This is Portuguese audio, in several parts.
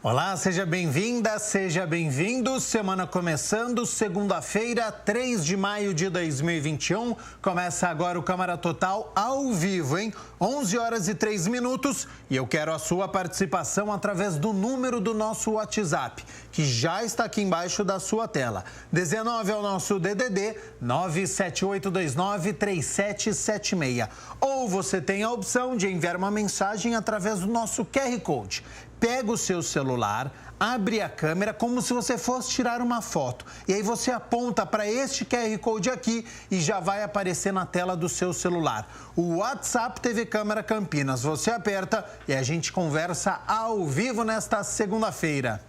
Olá, seja bem-vinda, seja bem-vindo. Semana começando, segunda-feira, 3 de maio de 2021. Começa agora o Câmara Total ao vivo, hein? 11 horas e 3 minutos. E eu quero a sua participação através do número do nosso WhatsApp, que já está aqui embaixo da sua tela. 19 é o nosso DDD, 978293776. Ou você tem a opção de enviar uma mensagem através do nosso QR Code. Pega o seu celular, abre a câmera como se você fosse tirar uma foto. E aí você aponta para este QR Code aqui e já vai aparecer na tela do seu celular. O WhatsApp TV Câmara Campinas. Você aperta e a gente conversa ao vivo nesta segunda-feira.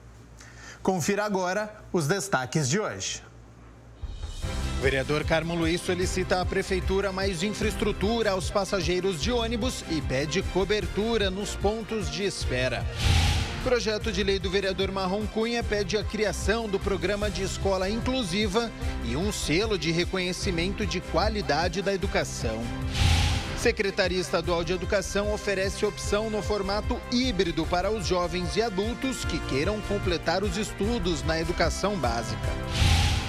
Confira agora os destaques de hoje. O vereador Carmo Luiz solicita à Prefeitura mais infraestrutura aos passageiros de ônibus e pede cobertura nos pontos de espera. O projeto de lei do vereador Marrom Cunha pede a criação do programa de escola inclusiva e um selo de reconhecimento de qualidade da educação. Secretaria Estadual de Educação oferece opção no formato híbrido para os jovens e adultos que queiram completar os estudos na educação básica.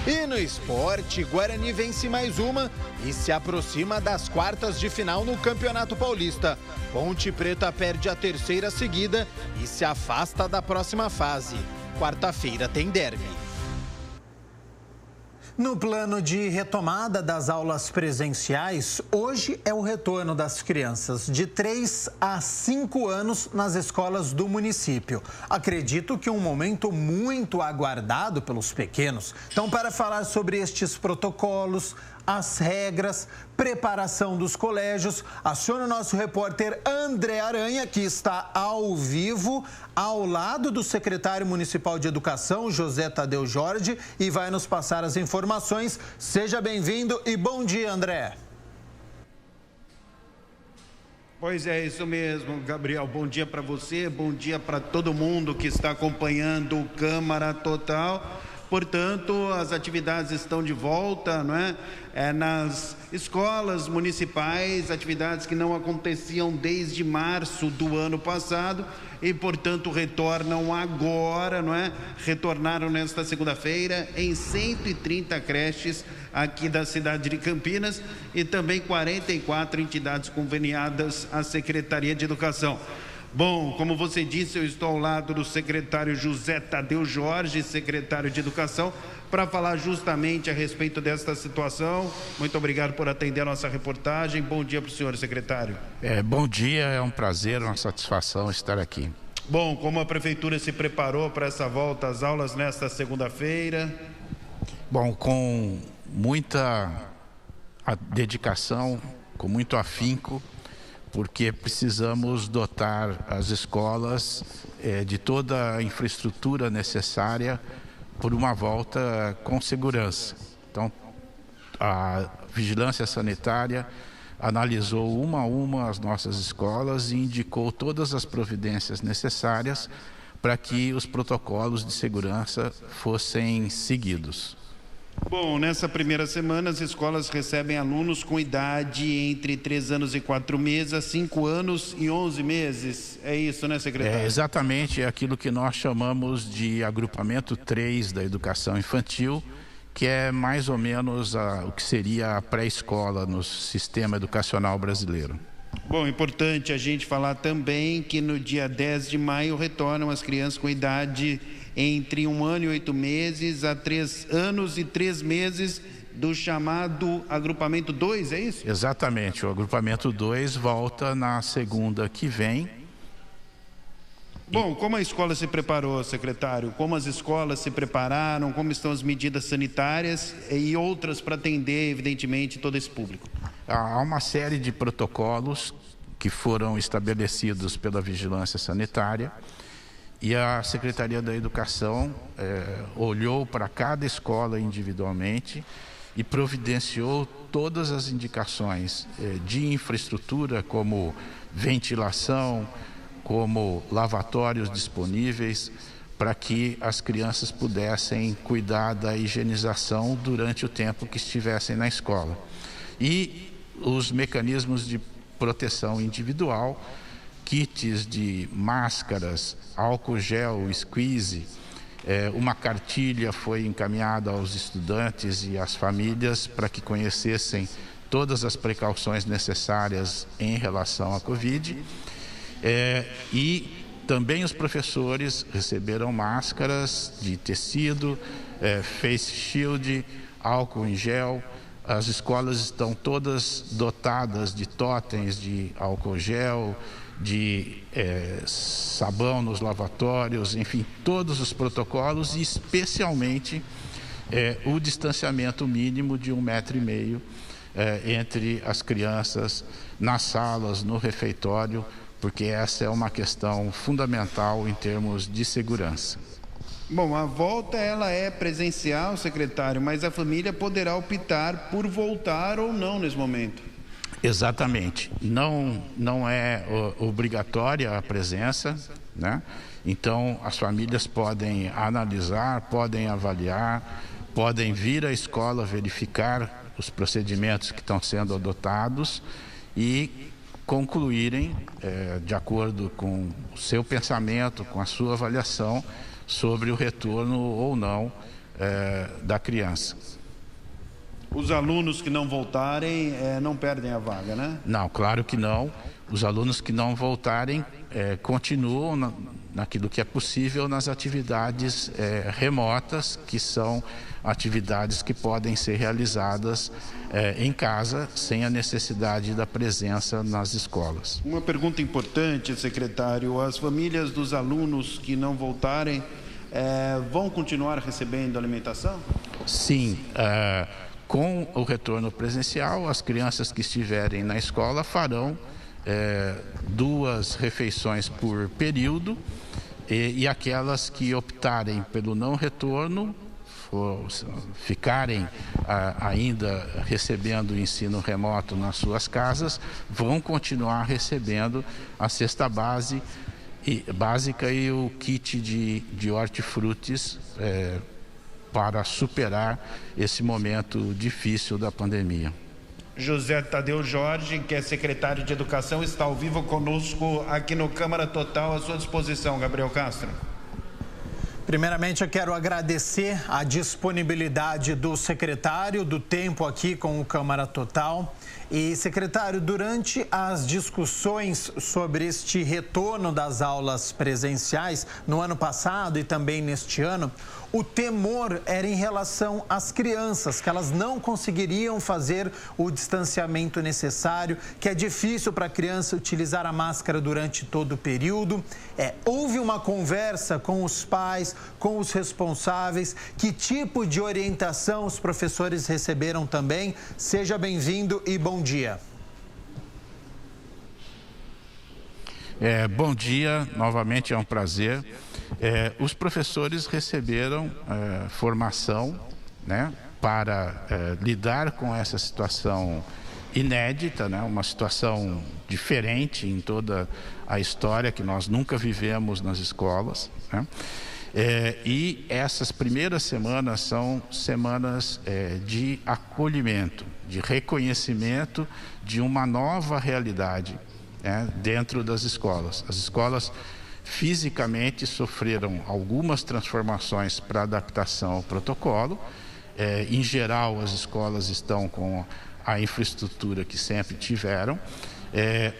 E no esporte, Guarani vence mais uma e se aproxima das quartas de final no Campeonato Paulista. Ponte Preta perde a terceira seguida e se afasta da próxima fase. Quarta-feira tem derby. No plano de retomada das aulas presenciais, hoje é o retorno das crianças de 3 a 5 anos nas escolas do município. Acredito que um momento muito aguardado pelos pequenos. Então, para falar sobre estes protocolos, as regras, preparação dos colégios, aciona o nosso repórter André Aranha, que está ao vivo, ao lado do secretário municipal de Educação, José Tadeu Jorge, e vai nos passar as informações. Seja bem-vindo e bom dia, André. Pois é, isso mesmo, Gabriel. Bom dia para você, bom dia para todo mundo que está acompanhando o Câmara Total. Portanto, as atividades estão de volta, não é? Nas escolas municipais, atividades que não aconteciam desde março do ano passado e, portanto, retornam agora, não é? Retornaram nesta segunda-feira em 130 creches aqui da cidade de Campinas e também 44 entidades conveniadas à Secretaria de Educação. Bom, como você disse, eu estou ao lado do secretário José Tadeu Jorge, secretário de Educação, para falar justamente a respeito desta situação. Muito obrigado por atender a nossa reportagem. Bom dia para o senhor, secretário. Bom dia, é um prazer, uma satisfação estar aqui. Bom, como a prefeitura se preparou para essa volta às aulas nesta segunda-feira? Bom, com muita dedicação, com muito afinco, porque precisamos dotar as escolas de toda a infraestrutura necessária por uma volta com segurança. Então, a Vigilância Sanitária analisou uma a uma as nossas escolas e indicou todas as providências necessárias para que os protocolos de segurança fossem seguidos. Bom, nessa primeira semana as escolas recebem alunos com idade entre 3 anos e 4 meses, a 5 anos e 11 meses. É isso, né, secretário? É exatamente aquilo que nós chamamos de agrupamento 3 da educação infantil, que é mais ou menos o que seria a pré-escola no sistema educacional brasileiro. Bom, importante a gente falar também que no dia 10 de maio retornam as crianças com idade entre 1 ano e 8 meses a 3 anos e 3 meses do chamado agrupamento 2, é isso? Exatamente, o agrupamento 2 volta na segunda que vem. Bom, como a escola se preparou, secretário? Como as escolas se prepararam? Como estão as medidas sanitárias e outras para atender, evidentemente, todo esse público? Há uma série de protocolos que foram estabelecidos pela Vigilância Sanitária e a Secretaria da Educação olhou para cada escola individualmente e providenciou todas as indicações de infraestrutura, como ventilação, como lavatórios disponíveis, para que as crianças pudessem cuidar da higienização durante o tempo que estivessem na escola. E os mecanismos de proteção individual kits de máscaras, álcool gel, squeeze. Uma cartilha foi encaminhada aos estudantes e às famílias para que conhecessem todas as precauções necessárias em relação à Covid. E também os professores receberam máscaras de tecido, face shield, álcool em gel. As escolas estão todas dotadas de totens de álcool gel, de sabão nos lavatórios, enfim, todos os protocolos, e especialmente o distanciamento mínimo de 1,5 metro entre as crianças nas salas, no refeitório, porque essa é uma questão fundamental em termos de segurança. Bom, a volta ela é presencial, secretário, mas a família poderá optar por voltar ou não nesse momento. Exatamente. Não é obrigatória a presença, né? Então, as famílias podem analisar, podem avaliar, podem vir à escola verificar os procedimentos que estão sendo adotados e concluírem, de acordo com o seu pensamento, com a sua avaliação, sobre o retorno ou não da criança. Os alunos que não voltarem não perdem a vaga, né? Não, claro que não. Os alunos que não voltarem continuam naquilo que é possível nas atividades remotas, que são atividades que podem ser realizadas em casa, sem a necessidade da presença nas escolas. Uma pergunta importante, secretário: as famílias dos alunos que não voltarem vão continuar recebendo alimentação? Sim, com o retorno presencial, as crianças que estiverem na escola farão 2 refeições por período, e aquelas que optarem pelo não retorno, ficarem ainda recebendo o ensino remoto nas suas casas, vão continuar recebendo a cesta básica e o kit de hortifrutis para superar esse momento difícil da pandemia. José Tadeu Jorge, que é secretário de Educação, está ao vivo conosco aqui no Câmara Total, à sua disposição. Gabriel Castro. Primeiramente, eu quero agradecer a disponibilidade do secretário, do tempo aqui com o Câmara Total. E, secretário, durante as discussões sobre este retorno das aulas presenciais no ano passado e também neste ano, o temor era em relação às crianças, que elas não conseguiriam fazer o distanciamento necessário, que é difícil para a criança utilizar a máscara durante todo o período. Houve uma conversa com os pais, com os responsáveis. Que tipo de orientação os professores receberam também? Seja bem-vindo e bom dia. Bom dia, novamente é um prazer. Os professores receberam formação, né, para lidar com essa situação inédita, né, uma situação diferente em toda a história, que nós nunca vivemos nas escolas, né? E essas primeiras semanas são semanas de acolhimento, de reconhecimento de uma nova realidade dentro das escolas. As escolas fisicamente sofreram algumas transformações para adaptação ao protocolo. Em geral, as escolas estão com a infraestrutura que sempre tiveram,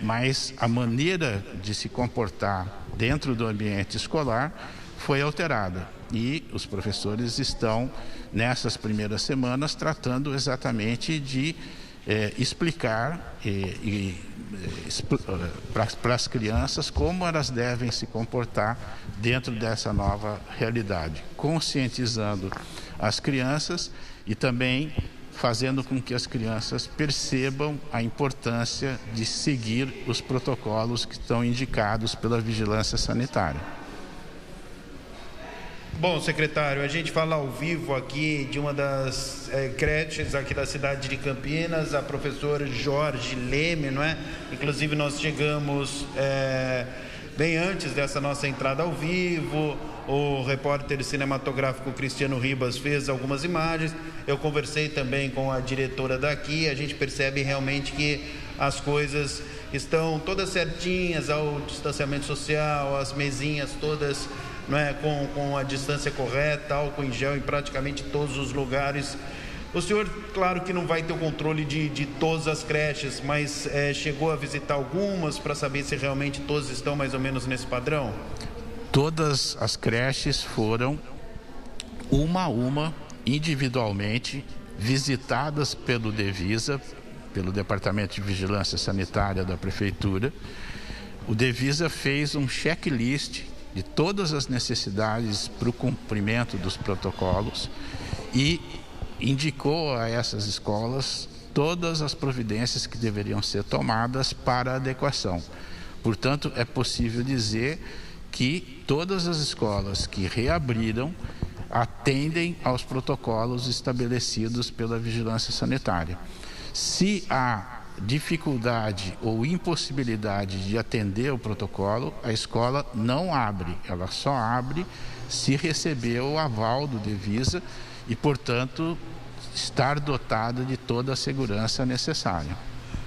mas a maneira de se comportar dentro do ambiente escolar foi alterada. E os professores estão, nessas primeiras semanas, tratando exatamente de explicar para as crianças como elas devem se comportar dentro dessa nova realidade, conscientizando as crianças e também fazendo com que as crianças percebam a importância de seguir os protocolos que estão indicados pela vigilância sanitária. Bom, secretário, a gente fala ao vivo aqui de uma das creches aqui da cidade de Campinas, a professora Jorge Leme, não é? Inclusive nós chegamos bem antes dessa nossa entrada ao vivo, o repórter cinematográfico Cristiano Ribas fez algumas imagens, eu conversei também com a diretora daqui, a gente percebe realmente que as coisas estão todas certinhas, ao distanciamento social, as mesinhas todas, não é, com a distância correta, álcool em gel em praticamente todos os lugares. O senhor, claro que não vai ter o controle de todas as creches, mas chegou a visitar algumas para saber se realmente todas estão mais ou menos nesse padrão? Todas as creches foram, uma a uma, individualmente, visitadas pelo Devisa, pelo Departamento de Vigilância Sanitária da Prefeitura. O Devisa fez um checklist de todas as necessidades para o cumprimento dos protocolos e indicou a essas escolas todas as providências que deveriam ser tomadas para a adequação. Portanto, é possível dizer que todas as escolas que reabriram atendem aos protocolos estabelecidos pela Vigilância Sanitária. Se há dificuldade ou impossibilidade de atender o protocolo, a escola não abre, ela só abre se receber o aval do Devisa e, portanto, estar dotada de toda a segurança necessária.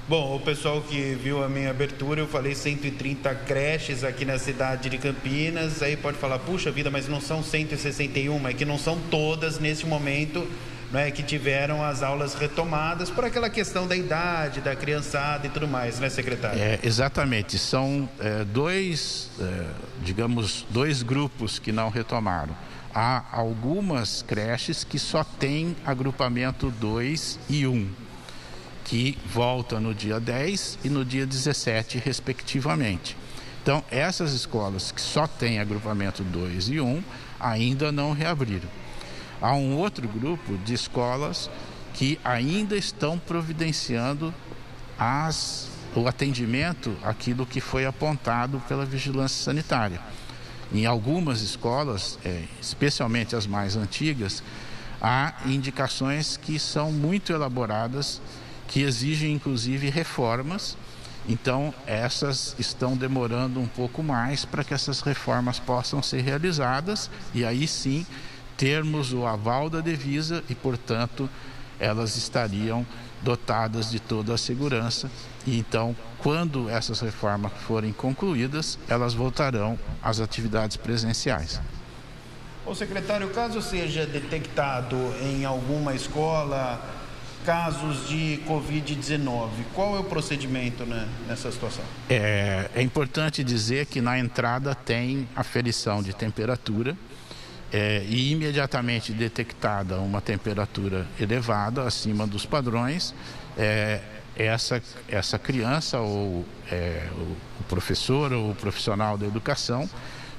Bom, o pessoal que viu a minha abertura, eu falei 130 creches aqui na cidade de Campinas, aí pode falar, puxa vida, mas não são 161, é que não são todas nesse momento, não é, que tiveram as aulas retomadas por aquela questão da idade, da criançada e tudo mais, né, secretário? Exatamente, são dois grupos que não retomaram. Há algumas creches que só têm agrupamento 2 e 1, que voltam no dia 10 e no dia 17, respectivamente. Então, essas escolas que só têm agrupamento 2 e 1 ainda não reabriram. Há um outro grupo de escolas que ainda estão providenciando o atendimento àquilo que foi apontado pela Vigilância Sanitária. Em algumas escolas, especialmente as mais antigas, há indicações que são muito elaboradas, que exigem inclusive reformas. Então, essas estão demorando um pouco mais para que essas reformas possam ser realizadas e aí sim termos o aval da Devisa e, portanto, elas estariam dotadas de toda a segurança. E então, quando essas reformas forem concluídas, elas voltarão às atividades presenciais. Ô secretário, caso seja detectado em alguma escola casos de Covid-19, qual é o procedimento, né, nessa situação? É importante dizer que na entrada tem aferição de temperatura e imediatamente detectada uma temperatura elevada, acima dos padrões, essa criança ou o professor ou o profissional da educação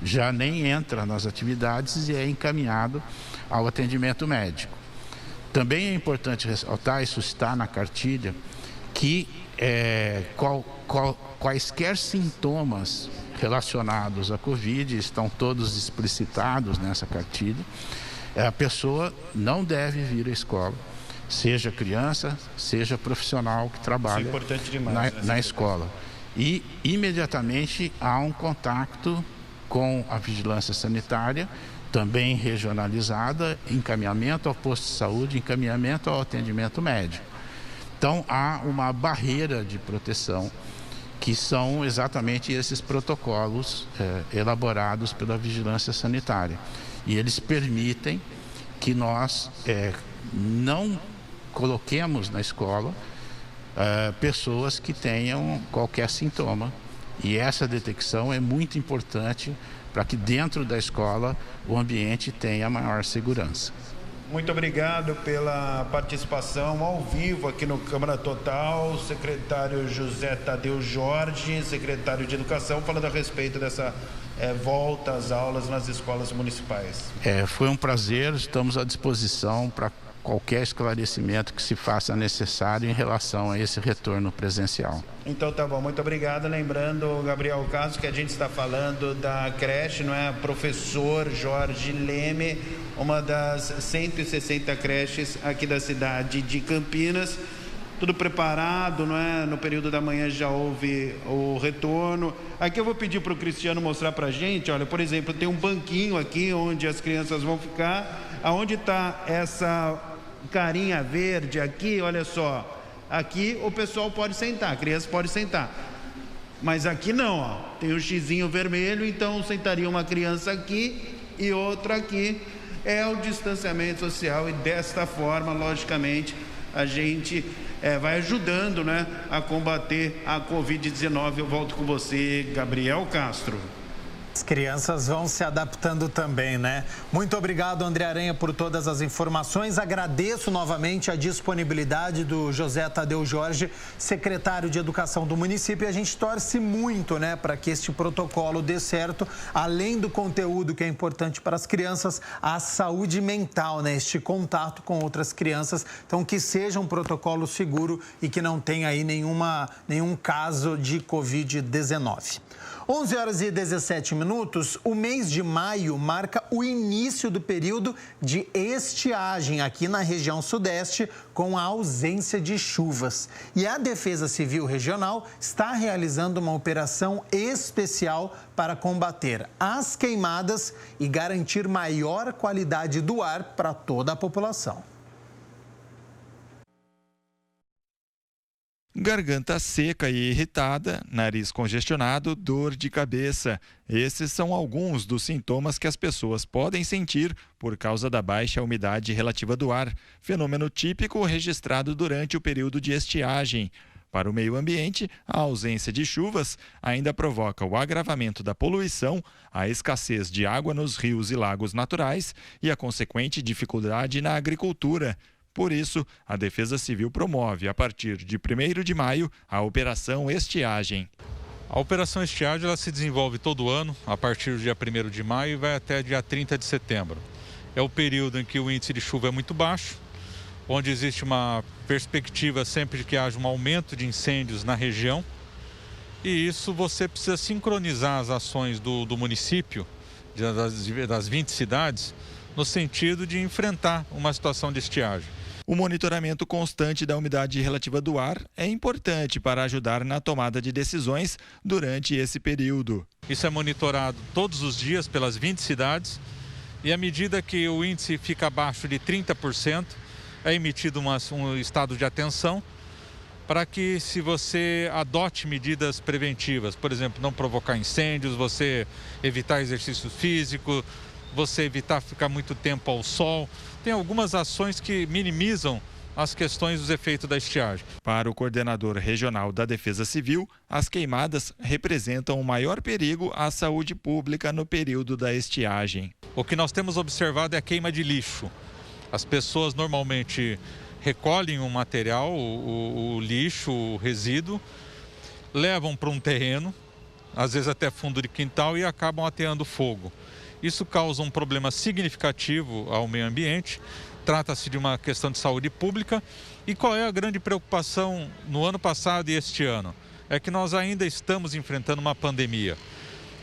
já nem entra nas atividades e é encaminhado ao atendimento médico. Também é importante ressaltar, isso está na cartilha, que quaisquer sintomas relacionados à Covid estão todos explicitados nessa cartilha. A pessoa não deve vir à escola, seja criança, seja profissional que trabalha na escola. E imediatamente há um contato com a vigilância sanitária, também regionalizada, encaminhamento ao posto de saúde, encaminhamento ao atendimento médico. Então há uma barreira de proteção, que são exatamente esses protocolos elaborados pela vigilância sanitária. E eles permitem que nós não coloquemos na escola pessoas que tenham qualquer sintoma. E essa detecção é muito importante para que dentro da escola o ambiente tenha maior segurança. Muito obrigado pela participação ao vivo aqui no Câmara Total, secretário José Tadeu Jorge, secretário de Educação, falando a respeito dessa volta às aulas nas escolas municipais. Foi um prazer, estamos à disposição para qualquer esclarecimento que se faça necessário em relação a esse retorno presencial. Então tá bom, muito obrigado. Lembrando, Gabriel Caso, que a gente está falando da creche, não é? Professor Jorge Leme, uma das 160 creches aqui da cidade de Campinas. Tudo preparado, não é? No período da manhã já houve o retorno. Aqui eu vou pedir para o Cristiano mostrar para a gente, olha, por exemplo, tem um banquinho aqui onde as crianças vão ficar. Aonde está essa carinha verde aqui, olha só, aqui o pessoal pode sentar, a criança pode sentar. Mas aqui não, ó, tem o xizinho vermelho, então sentaria uma criança aqui e outra aqui. É o distanciamento social e desta forma, logicamente, a gente vai ajudando, né, a combater a Covid-19. Eu volto com você, Gabriel Castro. As crianças vão se adaptando também, né? Muito obrigado, André Aranha, por todas as informações. Agradeço novamente a disponibilidade do José Tadeu Jorge, secretário de Educação do município. E a gente torce muito, né, para que este protocolo dê certo. Além do conteúdo que é importante para as crianças, a saúde mental, né? Este contato com outras crianças. Então, que seja um protocolo seguro e que não tenha aí nenhum caso de Covid-19. 11 horas e 17 minutos, o mês de maio marca o início do período de estiagem aqui na região sudeste, com a ausência de chuvas. E a Defesa Civil Regional está realizando uma operação especial para combater as queimadas e garantir maior qualidade do ar para toda a população. Garganta seca e irritada, nariz congestionado, dor de cabeça. Esses são alguns dos sintomas que as pessoas podem sentir por causa da baixa umidade relativa do ar, fenômeno típico registrado durante o período de estiagem. Para o meio ambiente, a ausência de chuvas ainda provoca o agravamento da poluição, a escassez de água nos rios e lagos naturais e a consequente dificuldade na agricultura. Por isso, a Defesa Civil promove, a partir de 1º de maio, a Operação Estiagem. A Operação Estiagem ela se desenvolve todo ano, a partir do dia 1º de maio e vai até dia 30 de setembro. É o período em que o índice de chuva é muito baixo, onde existe uma perspectiva sempre de que haja um aumento de incêndios na região. E isso você precisa sincronizar as ações do município, das 20 cidades, no sentido de enfrentar uma situação de estiagem. O monitoramento constante da umidade relativa do ar é importante para ajudar na tomada de decisões durante esse período. Isso é monitorado todos os dias pelas 20 cidades e à medida que o índice fica abaixo de 30%, é emitido um estado de atenção para que, se você adote medidas preventivas, por exemplo, não provocar incêndios, você evitar exercício físico, você evitar ficar muito tempo ao sol. Tem algumas ações que minimizam as questões dos efeitos da estiagem. Para o coordenador regional da Defesa Civil, as queimadas representam o maior perigo à saúde pública no período da estiagem. O que nós temos observado é a queima de lixo. As pessoas normalmente recolhem o material, o lixo, o resíduo, levam para um terreno, às vezes até fundo de quintal, e acabam ateando fogo. Isso causa um problema significativo ao meio ambiente, trata-se de uma questão de saúde pública. E qual é a grande preocupação no ano passado e este ano? É que nós ainda estamos enfrentando uma pandemia.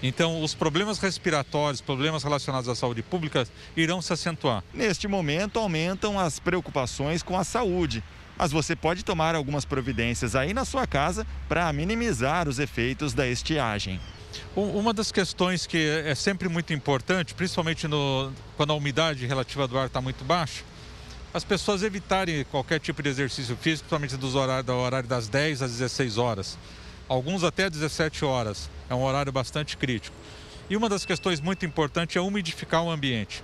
Então, os problemas respiratórios, problemas relacionados à saúde pública irão se acentuar. Neste momento, aumentam as preocupações com a saúde. Mas você pode tomar algumas providências aí na sua casa para minimizar os efeitos da estiagem. Uma das questões que é sempre muito importante, principalmente quando a umidade relativa do ar está muito baixa, as pessoas evitarem qualquer tipo de exercício físico, principalmente do horário das 10 às 16 horas. Alguns até 17 horas. É um horário bastante crítico. E uma das questões muito importantes é umidificar o ambiente.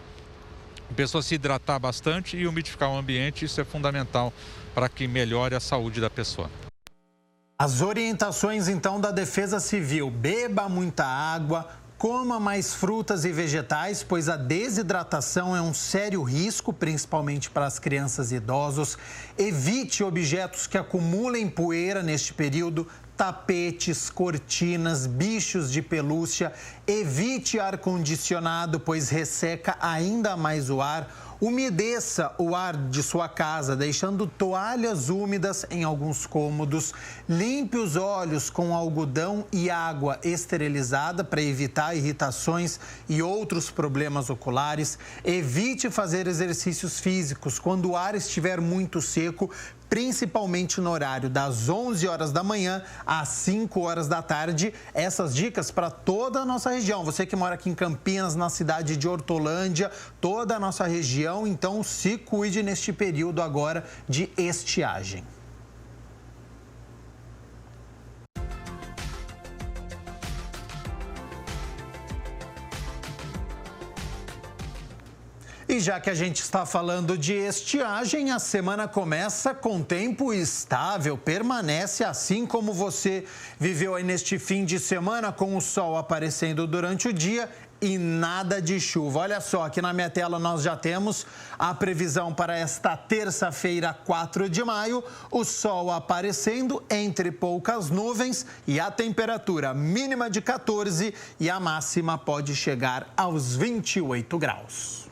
A pessoa se hidratar bastante e umidificar o ambiente, isso é fundamental para que melhore a saúde da pessoa. As orientações, então, da Defesa Civil: beba muita água, coma mais frutas e vegetais, pois a desidratação é um sério risco, principalmente para as crianças e idosos. Evite objetos que acumulem poeira neste período, tapetes, cortinas, bichos de pelúcia. Evite ar-condicionado, pois resseca ainda mais o ar. Umedeça o ar de sua casa, deixando toalhas úmidas em alguns cômodos. Limpe os olhos com algodão e água esterilizada para evitar irritações e outros problemas oculares. Evite fazer exercícios físicos quando o ar estiver muito seco, principalmente no horário das 11 horas da manhã às 5 horas da tarde. Essas dicas para toda a nossa região. Você que mora aqui em Campinas, na cidade de Hortolândia, toda a nossa região, então se cuide neste período agora de estiagem. E já que a gente está falando de estiagem, a semana começa com tempo estável, permanece assim como você viveu aí neste fim de semana, com o sol aparecendo durante o dia e nada de chuva. Olha só, aqui na minha tela nós já temos a previsão para esta terça-feira, 4 de maio, o sol aparecendo entre poucas nuvens e a temperatura mínima de 14 e a máxima pode chegar aos 28 graus.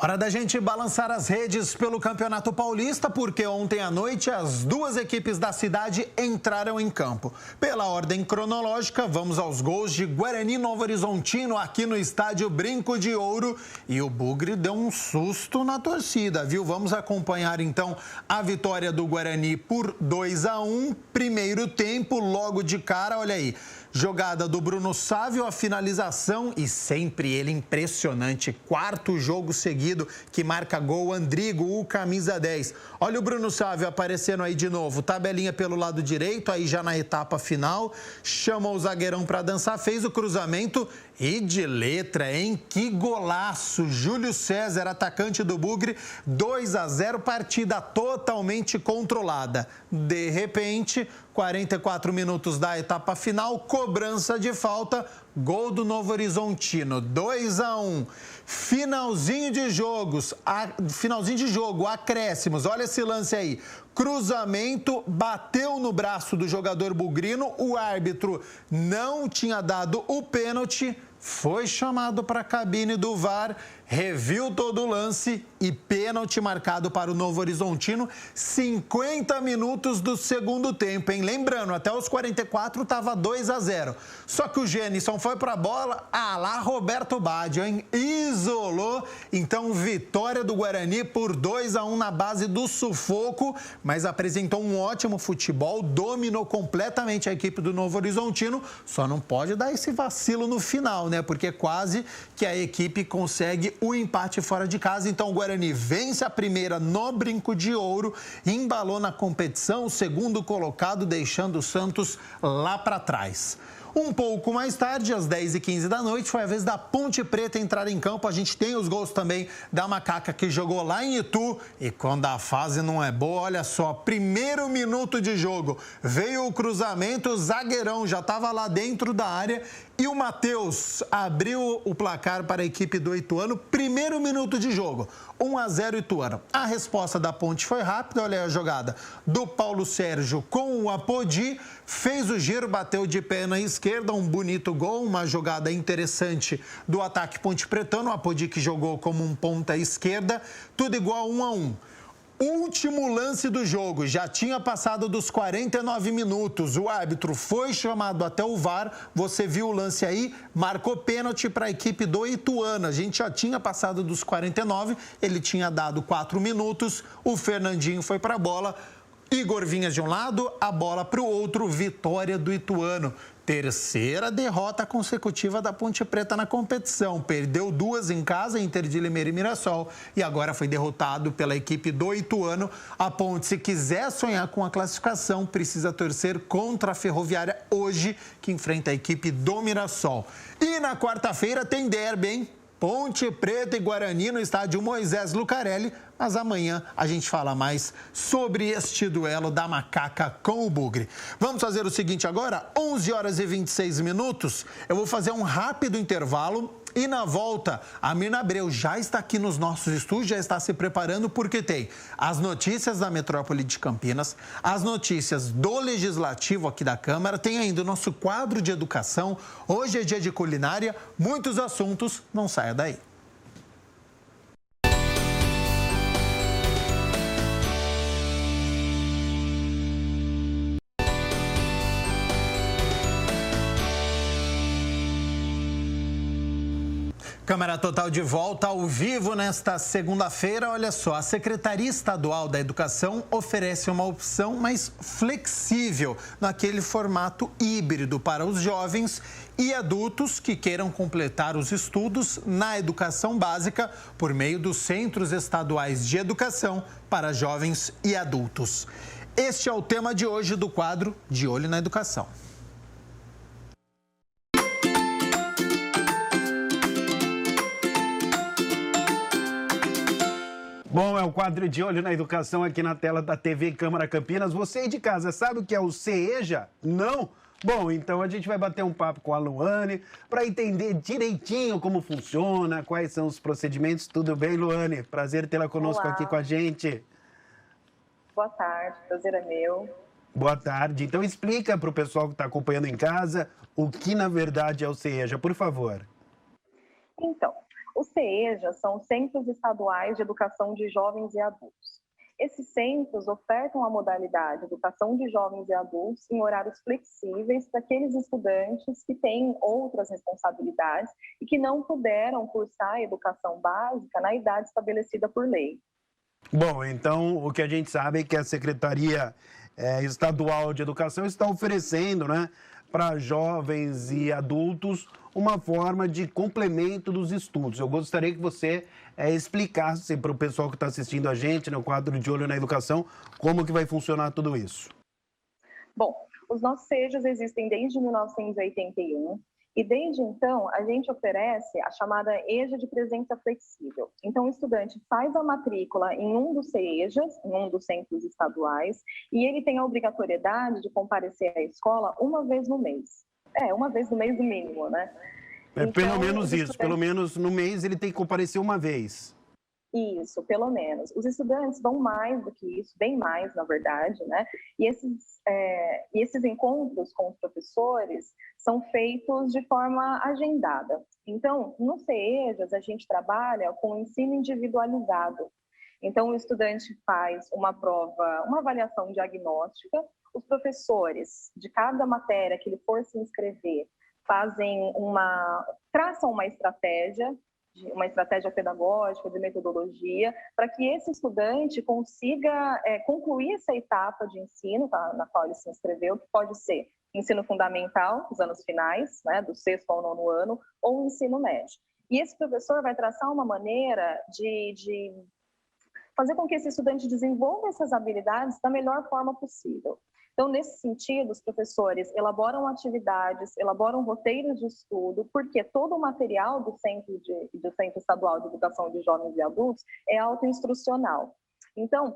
Hora da gente balançar as redes pelo Campeonato Paulista, porque ontem à noite as duas equipes da cidade entraram em campo. Pela ordem cronológica, vamos aos gols de Guarani e Novo Horizontino aqui no estádio Brinco de Ouro. E o Bugre deu um susto na torcida, viu? Vamos acompanhar então a vitória do Guarani por 2-1. Primeiro tempo, logo de cara, olha aí. Jogada do Bruno Sávio, a finalização e sempre ele impressionante. Quarto jogo seguido que marca gol, Andrigo, o camisa 10. Olha o Bruno Sávio aparecendo aí de novo. Tabelinha pelo lado direito, aí já na etapa final. Chamou o zagueirão para dançar, fez o cruzamento e de letra, hein? Que golaço! Júlio César, atacante do Bugre, 2-0, partida totalmente controlada. De repente, 44 minutos da etapa final, cobrança de falta, gol do Novo Horizontino, 2-1. Finalzinho de jogo, acréscimos, olha esse lance aí. Cruzamento, bateu no braço do jogador bugrino, o árbitro não tinha dado o pênalti, foi chamado para a cabine do VAR, reviu todo o lance e pênalti marcado para o Novo Horizontino, 50 minutos do segundo tempo, hein? Lembrando, até os 44 estava 2-0. Só que o Gênison foi para a bola, lá Roberto Baggio, hein? Isolou, então vitória do Guarani por 2-1 na base do sufoco, mas apresentou um ótimo futebol, dominou completamente a equipe do Novo Horizontino, só não pode dar esse vacilo no final, né? Porque quase que a equipe consegue o empate fora de casa. Então o Guarani vence a primeira no Brinco de Ouro, embalou na competição, o segundo colocado, deixando o Santos lá para trás. Um pouco mais tarde, às 10h15 da noite, foi a vez da Ponte Preta entrar em campo. A gente tem os gols também da Macaca, que jogou lá em Itu. E quando a fase não é boa, olha só, primeiro minuto de jogo, veio o cruzamento, o zagueirão já estava lá dentro da área e o Matheus abriu o placar para a equipe do Ituano. Primeiro minuto de jogo, 1-0 Ituano. A resposta da Ponte foi rápida, olha a jogada do Paulo Sérgio com o Apodi, fez o giro, bateu de pé na esquerda, um bonito gol, uma jogada interessante do ataque ponte pretano, o Apodi que jogou como um ponta esquerda, tudo igual 1-1. Último lance do jogo, já tinha passado dos 49 minutos, o árbitro foi chamado até o VAR, você viu o lance aí, marcou pênalti para a equipe do Ituano, a gente já tinha passado dos 49, ele tinha dado 4 minutos, o Fernandinho foi para a bola, Igor Vinhas de um lado, a bola para o outro, vitória do Ituano. Terceira derrota consecutiva da Ponte Preta na competição. Perdeu 2 em casa, Inter de Limeira e Mirassol, e agora foi derrotado pela equipe do Ituano. A Ponte, se quiser sonhar com a classificação, precisa torcer contra a Ferroviária hoje, que enfrenta a equipe do Mirassol. E na quarta-feira tem derby, hein? Ponte Preta e Guarani no estádio Moisés Lucarelli, mas amanhã a gente fala mais sobre este duelo da Macaca com o Bugre. Vamos fazer o seguinte agora, 11h26, eu vou fazer um rápido intervalo e na volta a Mirna Abreu já está aqui nos nossos estúdios, já está se preparando porque tem as notícias da metrópole de Campinas, as notícias do Legislativo aqui da Câmara, tem ainda o nosso quadro de educação, hoje é dia de culinária, muitos assuntos, não saia daí. Câmara Total de volta ao vivo nesta segunda-feira. Olha só, a Secretaria Estadual da Educação oferece uma opção mais flexível naquele formato híbrido para os jovens e adultos que queiram completar os estudos na educação básica por meio dos Centros Estaduais de Educação para Jovens e Adultos. Este é o tema de hoje do quadro De Olho na Educação. Bom, é o quadro De Olho na Educação aqui na tela da TV Câmara Campinas. Você aí de casa sabe o que é o CEJA? Não? Bom, então a gente vai bater um papo com a Luane para entender direitinho como funciona, quais são os procedimentos. Tudo bem, Luane? Prazer tê-la conosco aqui com a gente. Boa tarde, prazer é meu. Boa tarde. Então explica para o pessoal que está acompanhando em casa o que na verdade é o CEJA, por favor. Então, os CEJA são Centros Estaduais de Educação de Jovens e Adultos. Esses centros ofertam a modalidade Educação de Jovens e Adultos em horários flexíveis para aqueles estudantes que têm outras responsabilidades e que não puderam cursar a educação básica na idade estabelecida por lei. Bom, então o que a gente sabe é que a Secretaria Estadual de Educação está oferecendo, né, para jovens e adultos uma forma de complemento dos estudos. Eu gostaria que você explicasse para o pessoal que está assistindo a gente no quadro De Olho na Educação como que vai funcionar tudo isso. Bom, os nossos CEJAs existem desde 1981 e desde então a gente oferece a chamada EJA de presença flexível. Então o estudante faz a matrícula em um dos CEJAs, em um dos centros estaduais, e ele tem a obrigatoriedade de comparecer à escola uma vez no mês. Uma vez no mês no mínimo, né? Então, pelo menos isso, pelo menos no mês ele tem que comparecer uma vez. Isso, pelo menos. Os estudantes vão mais do que isso, bem mais, na verdade, né? E esses encontros com os professores são feitos de forma agendada. Então, no CEJAs, a gente trabalha com ensino individualizado. Então, o estudante faz uma prova, uma avaliação diagnóstica, os professores de cada matéria que ele for se inscrever traçam uma estratégia pedagógica, de metodologia, para que esse estudante consiga concluir essa etapa de ensino na qual ele se inscreveu, que pode ser ensino fundamental, os anos finais, né, do 6º ao 9º ano, ou ensino médio. E esse professor vai traçar uma maneira de fazer com que esse estudante desenvolva essas habilidades da melhor forma possível. Então, nesse sentido, os professores elaboram atividades, elaboram roteiros de estudo, porque todo o material do Centro Estadual de Educação de Jovens e Adultos é autoinstrucional. Então,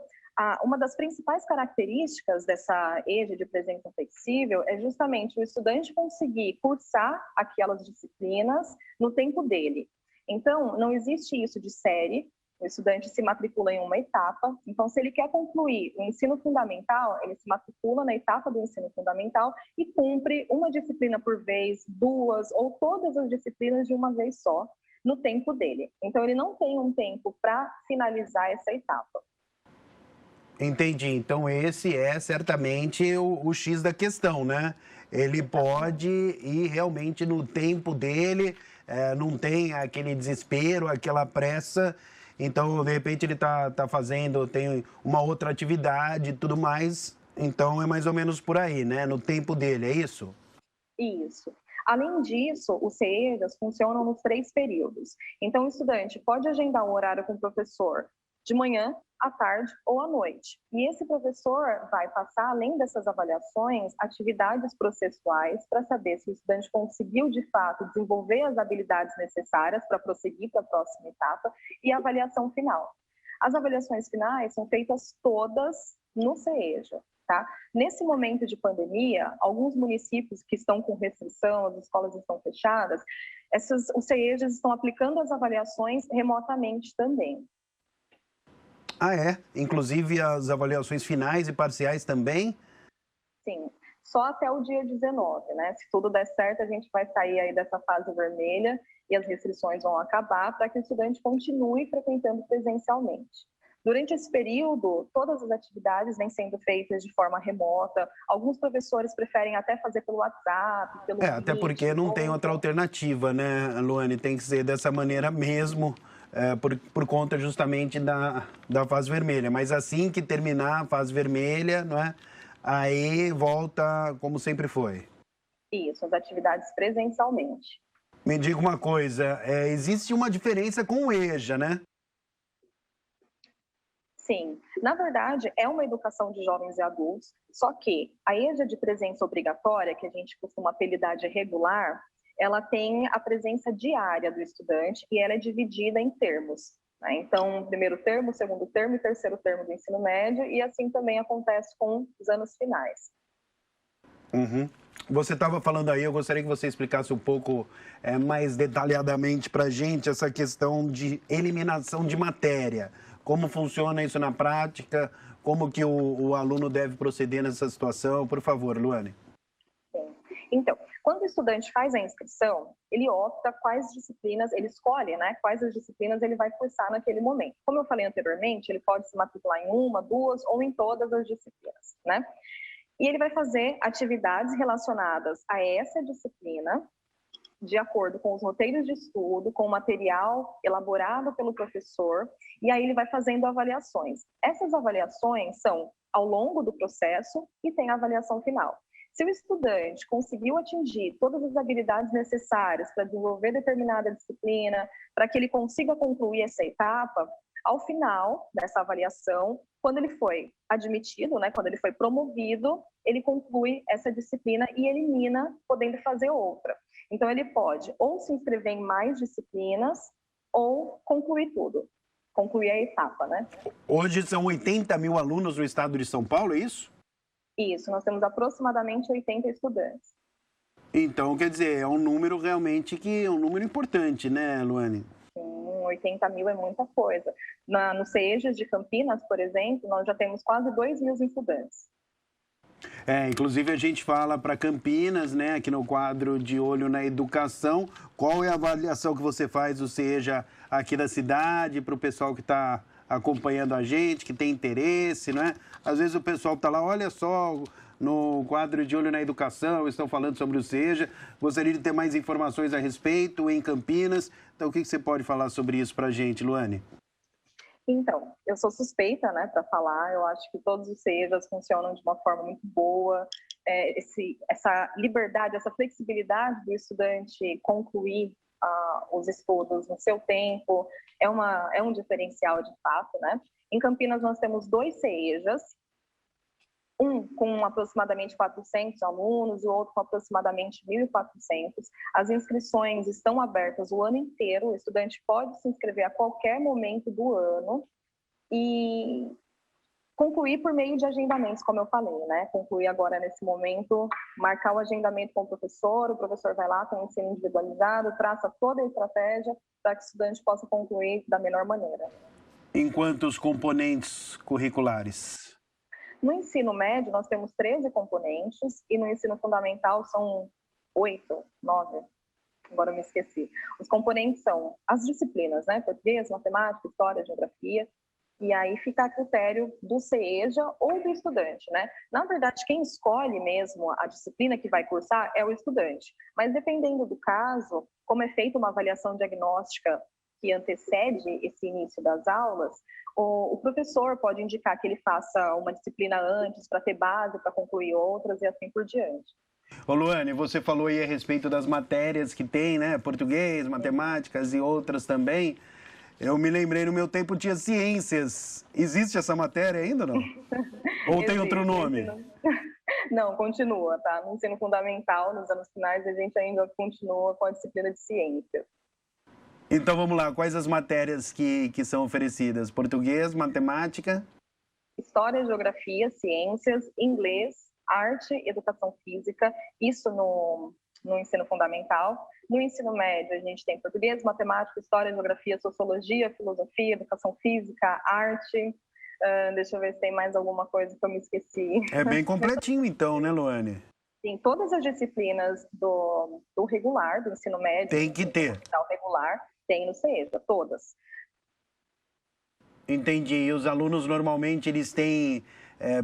uma das principais características dessa EJA de presença flexível é justamente o estudante conseguir cursar aquelas disciplinas no tempo dele. Então, não existe isso de série. O estudante se matricula em uma etapa, então se ele quer concluir o ensino fundamental, ele se matricula na etapa do ensino fundamental e cumpre uma disciplina por vez, duas ou todas as disciplinas de uma vez só, no tempo dele. Então ele não tem um tempo para finalizar essa etapa. Entendi. Então esse é certamente o X da questão, né? Ele pode ir realmente no tempo dele, não tem aquele desespero, aquela pressa. Então, de repente, ele está fazendo, tem uma outra atividade e tudo mais. Então, é mais ou menos por aí, né? No tempo dele, é isso? Isso. Além disso, os CEJAs funcionam nos 3 períodos. Então, o estudante pode agendar um horário com o professor de manhã, à tarde ou à noite. E esse professor vai passar, além dessas avaliações, atividades processuais para saber se o estudante conseguiu, de fato, desenvolver as habilidades necessárias para prosseguir para a próxima etapa e a avaliação final. As avaliações finais são feitas todas no CEJA. Tá? Nesse momento de pandemia, alguns municípios que estão com restrição, as escolas estão fechadas, os CEJAs estão aplicando as avaliações remotamente também. Ah, é? Inclusive as avaliações finais e parciais também? Sim, só até o dia 19, né? Se tudo der certo, a gente vai sair aí dessa fase vermelha e as restrições vão acabar para que o estudante continue frequentando presencialmente. Durante esse período, todas as atividades vêm sendo feitas de forma remota. Alguns professores preferem até fazer pelo WhatsApp, pelo até porque não tem outra alternativa, né, Luane? Tem que ser dessa maneira mesmo. Por conta justamente da fase vermelha. Mas assim que terminar a fase vermelha, não é? Aí volta como sempre foi. Isso, as atividades presencialmente. Me diga uma coisa, existe uma diferença com o EJA, né? Sim, na verdade é uma educação de jovens e adultos, só que a EJA de presença obrigatória, que a gente costuma apelidar de regular, ela tem a presença diária do estudante e ela é dividida em termos, né? Então, primeiro termo, segundo termo e terceiro termo do ensino médio, e assim também acontece com os anos finais. Uhum. Você estava falando aí, eu gostaria que você explicasse um pouco mais detalhadamente para a gente essa questão de eliminação de matéria. Como funciona isso na prática? Como que o aluno deve proceder nessa situação? Por favor, Luane. Sim. Então, quando o estudante faz a inscrição, ele opta quais disciplinas, ele escolhe, né, quais as disciplinas ele vai cursar naquele momento. Como eu falei anteriormente, ele pode se matricular em uma, duas ou em todas as disciplinas, né? E ele vai fazer atividades relacionadas a essa disciplina, de acordo com os roteiros de estudo, com o material elaborado pelo professor, e aí ele vai fazendo avaliações. Essas avaliações são ao longo do processo e tem a avaliação final. Se o estudante conseguiu atingir todas as habilidades necessárias para desenvolver determinada disciplina, para que ele consiga concluir essa etapa, ao final dessa avaliação, quando ele foi admitido, né, quando ele foi promovido, ele conclui essa disciplina e elimina, podendo fazer outra. Então, ele pode ou se inscrever em mais disciplinas ou concluir tudo, concluir a etapa, né? Hoje são 80 mil alunos no estado de São Paulo, é isso? Isso, nós temos aproximadamente 80 estudantes. Então, quer dizer, é um número realmente que é um número importante, né, Luane? Sim, 80 mil é muita coisa. No CEJAS de Campinas, por exemplo, nós já temos quase 2 mil estudantes. Inclusive a gente fala para Campinas, né, aqui no quadro de Olho na Educação, qual é a avaliação que você faz, ou seja, aqui da cidade, para o pessoal que está acompanhando a gente, que tem interesse, né? Às vezes o pessoal está lá, olha só, no quadro de Olho na Educação, estão falando sobre o CEJA, gostaria de ter mais informações a respeito em Campinas. Então, o que você pode falar sobre isso para a gente, Luane? Então, eu sou suspeita, né, para falar. Eu acho que todos os CEJAs funcionam de uma forma muito boa. Essa liberdade, essa flexibilidade do estudante concluir os estudos no seu tempo é um diferencial de fato, né? Em Campinas nós temos 2 CEJAs, um com aproximadamente 400 alunos e o outro com aproximadamente 1.400. As inscrições estão abertas o ano inteiro, o estudante pode se inscrever a qualquer momento do ano e concluir por meio de agendamentos, como eu falei, né? Concluir agora nesse momento, marcar o agendamento com o professor vai lá, tem um ensino individualizado, traça toda a estratégia para que o estudante possa concluir da melhor maneira. Em quantos componentes curriculares? No ensino médio, nós temos 13 componentes e no ensino fundamental são 8, 9, agora eu me esqueci. Os componentes são as disciplinas, né? Português, matemática, história, geografia, e aí fica a critério do CEJA ou do estudante, né? Na verdade, quem escolhe mesmo a disciplina que vai cursar é o estudante, mas dependendo do caso, como é feita uma avaliação diagnóstica que antecede esse início das aulas, o professor pode indicar que ele faça uma disciplina antes para ter base, para concluir outras e assim por diante. Ô Luane, você falou aí a respeito das matérias que tem, né? Português, matemáticas e outras também. Eu me lembrei, no meu tempo tinha ciências. Existe essa matéria ainda, não? Ou tem outro nome? Não, continua, tá? No ensino fundamental, nos anos finais, a gente ainda continua com a disciplina de ciências. Então, vamos lá. Quais as matérias que são oferecidas? Português, matemática? História, geografia, ciências, inglês, arte, educação física. Isso no ensino fundamental. No ensino médio, a gente tem português, matemática, história, geografia, sociologia, filosofia, educação física, arte. Deixa eu ver se tem mais alguma coisa que eu me esqueci. É bem completinho, então, né, Luane? Sim, todas as disciplinas do regular, do ensino médio. Tem que ter. Regular, tem no CEJA, todas. Entendi. E os alunos, normalmente, eles têm,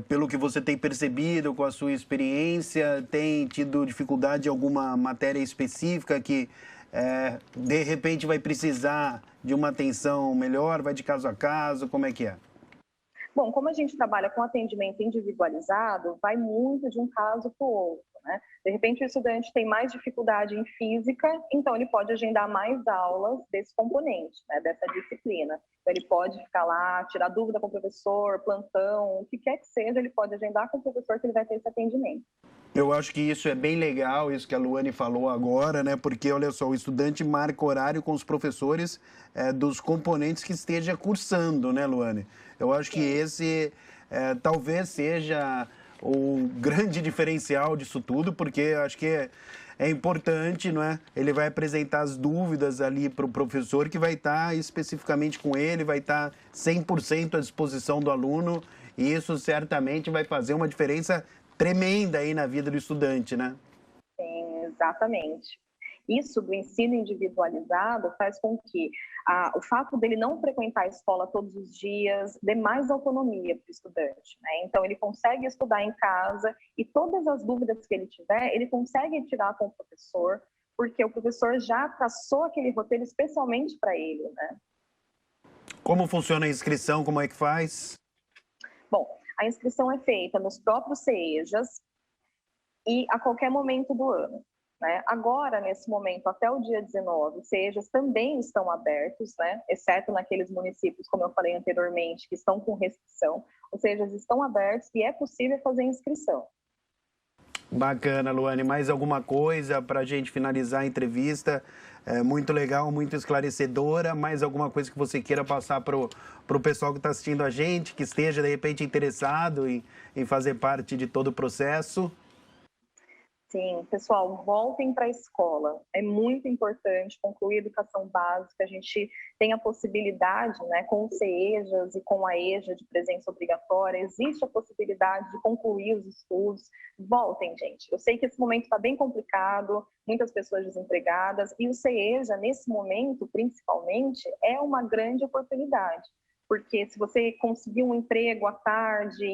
pelo que você tem percebido com a sua experiência, têm tido dificuldade em alguma matéria específica que, de repente, vai precisar de uma atenção melhor? Vai de caso a caso? Como é que é? Bom, como a gente trabalha com atendimento individualizado, vai muito de um caso para o outro, né? De repente, o estudante tem mais dificuldade em física, então ele pode agendar mais aulas desse componente, né, dessa disciplina. Então, ele pode ficar lá, tirar dúvida com o professor, plantão, o que quer que seja, ele pode agendar com o professor que ele vai ter esse atendimento. Eu acho que isso é bem legal, isso que a Luane falou agora, né? Porque, olha só, o estudante marca horário com os professores dos componentes que esteja cursando, né, Luane? Eu acho que esse talvez seja o grande diferencial disso tudo, porque acho que é importante, não é? Ele vai apresentar as dúvidas ali para o professor, que vai estar especificamente com ele, vai estar 100% à disposição do aluno, e isso certamente vai fazer uma diferença tremenda aí na vida do estudante, né? Sim, exatamente. Isso do ensino individualizado faz com que o fato dele não frequentar a escola todos os dias dê mais autonomia para o estudante, né? Então, ele consegue estudar em casa e todas as dúvidas que ele tiver, ele consegue tirar com o professor, porque o professor já traçou aquele roteiro especialmente para ele, né? Como funciona a inscrição? Como é que faz? Bom, a inscrição é feita nos próprios CEJAs e a qualquer momento do ano, né? Agora, nesse momento, até o dia 19, os CEJAs também estão abertos, né? Exceto naqueles municípios, como eu falei anteriormente, que estão com restrição. Os CEJAs estão abertos e é possível fazer inscrição. Bacana, Luane. Mais alguma coisa para a gente finalizar a entrevista? Muito legal, muito esclarecedora. Mais alguma coisa que você queira passar para o pessoal que está assistindo a gente, que esteja, de repente, interessado em fazer parte de todo o processo? Sim, pessoal, voltem para a escola. É muito importante concluir a educação básica. A gente tem a possibilidade, né, com os CEJAs e com a EJA de presença obrigatória, existe a possibilidade de concluir os estudos. Voltem, gente. Eu sei que esse momento está bem complicado, muitas pessoas desempregadas, e o CEJA, nesse momento, principalmente, é uma grande oportunidade. Porque se você conseguir um emprego à tarde,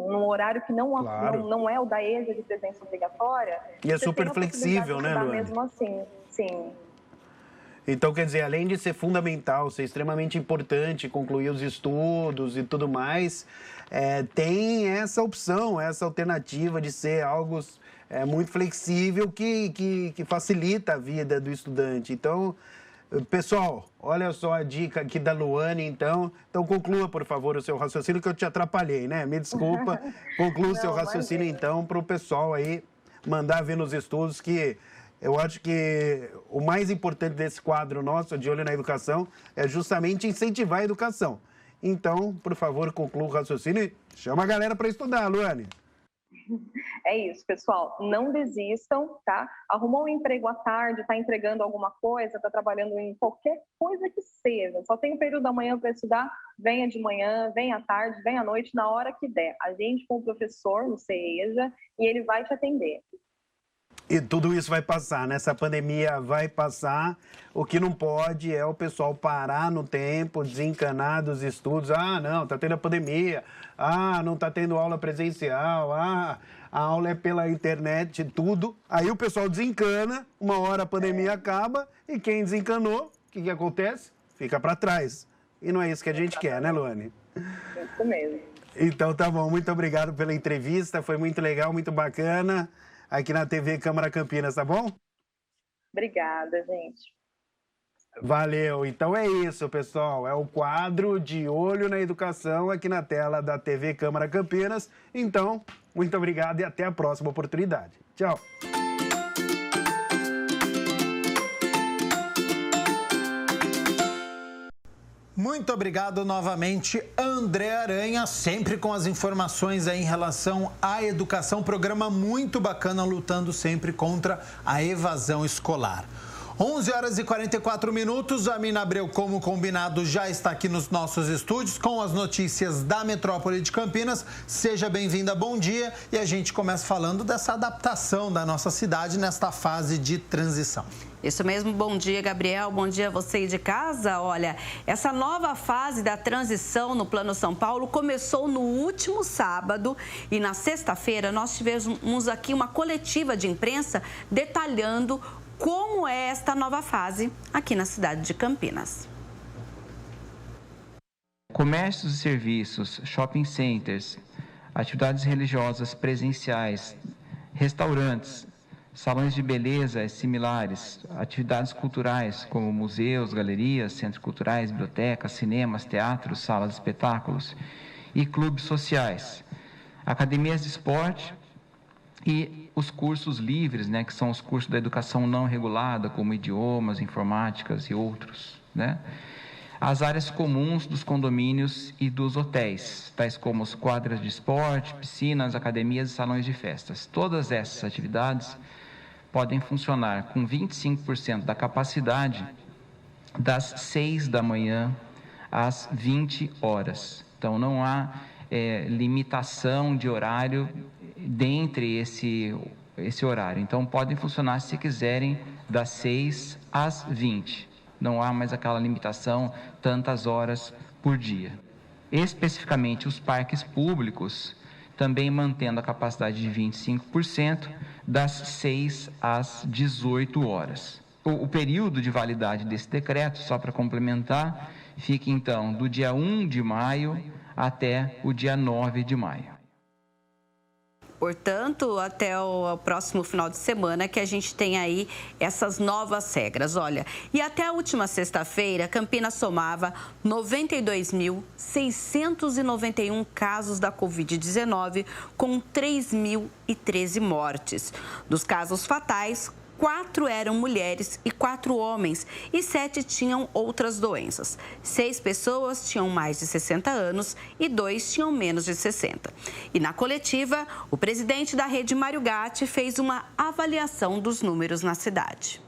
num horário que não é o da EJA de presença obrigatória... E é super flexível, né, Luane? Mesmo assim, sim. Então, quer dizer, além de ser fundamental, ser extremamente importante, concluir os estudos e tudo mais, tem essa opção, essa alternativa de ser algo muito flexível que facilita a vida do estudante. Então... Pessoal, olha só a dica aqui da Luane, então conclua, por favor, o seu raciocínio, que eu te atrapalhei, né? Me desculpa, conclua o seu raciocínio, então, para o pessoal aí mandar ver nos estudos, que eu acho que o mais importante desse quadro nosso, De Olho na Educação, é justamente incentivar a educação. Então, por favor, conclua o raciocínio e chama a galera para estudar, Luane. É isso, pessoal, não desistam, tá? Arrumou um emprego à tarde, tá entregando alguma coisa, tá trabalhando em qualquer coisa que seja, só tem um período da manhã para estudar, venha de manhã, venha à tarde, venha à noite, na hora que der. A gente com o professor no CEJA e ele vai te atender. E tudo isso vai passar, né? Essa pandemia vai passar. O que não pode é o pessoal parar no tempo, desencanar dos estudos. Ah, não, tá tendo a pandemia. Ah, não tá tendo aula presencial. Ah, a aula é pela internet, tudo. Aí o pessoal desencana, uma hora a pandemia acaba e quem desencanou, o que acontece? Fica para trás. E não é isso que a gente quer, né, Luane? Isso mesmo. Então tá bom, muito obrigado pela entrevista, foi muito legal, muito bacana. Aqui na TV Câmara Campinas, tá bom? Obrigada, gente. Valeu. Então é isso, pessoal. É o quadro De Olho na Educação aqui na tela da TV Câmara Campinas. Então, muito obrigado e até a próxima oportunidade. Tchau. Muito obrigado novamente, André Aranha, sempre com as informações aí em relação à educação. Programa muito bacana, lutando sempre contra a evasão escolar. 11 horas e 44 minutos, a Mina Abreu, como combinado, já está aqui nos nossos estúdios com as notícias da metrópole de Campinas. Seja bem-vinda, bom dia. E a gente começa falando dessa adaptação da nossa cidade nesta fase de transição. Isso mesmo, bom dia, Gabriel, bom dia a você aí de casa. Olha, essa nova fase da transição no Plano São Paulo começou no último sábado e na sexta-feira nós tivemos aqui uma coletiva de imprensa detalhando como é esta nova fase aqui na cidade de Campinas. Comércios e serviços, shopping centers, atividades religiosas presenciais, restaurantes, salões de beleza similares, atividades culturais como museus, galerias, centros culturais, bibliotecas, cinemas, teatros, salas de espetáculos e clubes sociais, academias de esporte e os cursos livres, né, que são os cursos da educação não regulada, como idiomas, informáticas e outros, né? As áreas comuns dos condomínios e dos hotéis, tais como as quadras de esporte, piscinas, academias e salões de festas. Todas essas atividades podem funcionar com 25% da capacidade das 6 da manhã às 20 horas. Então, não há limitação de horário dentre esse horário. Então, podem funcionar, se quiserem, das 6 às 20. Não há mais aquela limitação, tantas horas por dia. Especificamente, os parques públicos, também mantendo a capacidade de 25%, das 6 às 18 horas. O período de validade desse decreto, só para complementar, fica, então, do dia 1 de maio até o dia 9 de maio. Portanto, até o próximo final de semana que a gente tem aí essas novas regras. Olha, e até a última sexta-feira, Campinas somava 92.691 casos da Covid-19, com 3.013 mortes. Dos casos fatais, 4 eram mulheres e 4 homens e 7 tinham outras doenças. 6 pessoas tinham mais de 60 anos e 2 tinham menos de 60. E na coletiva, o presidente da rede Mário Gatti fez uma avaliação dos números na cidade.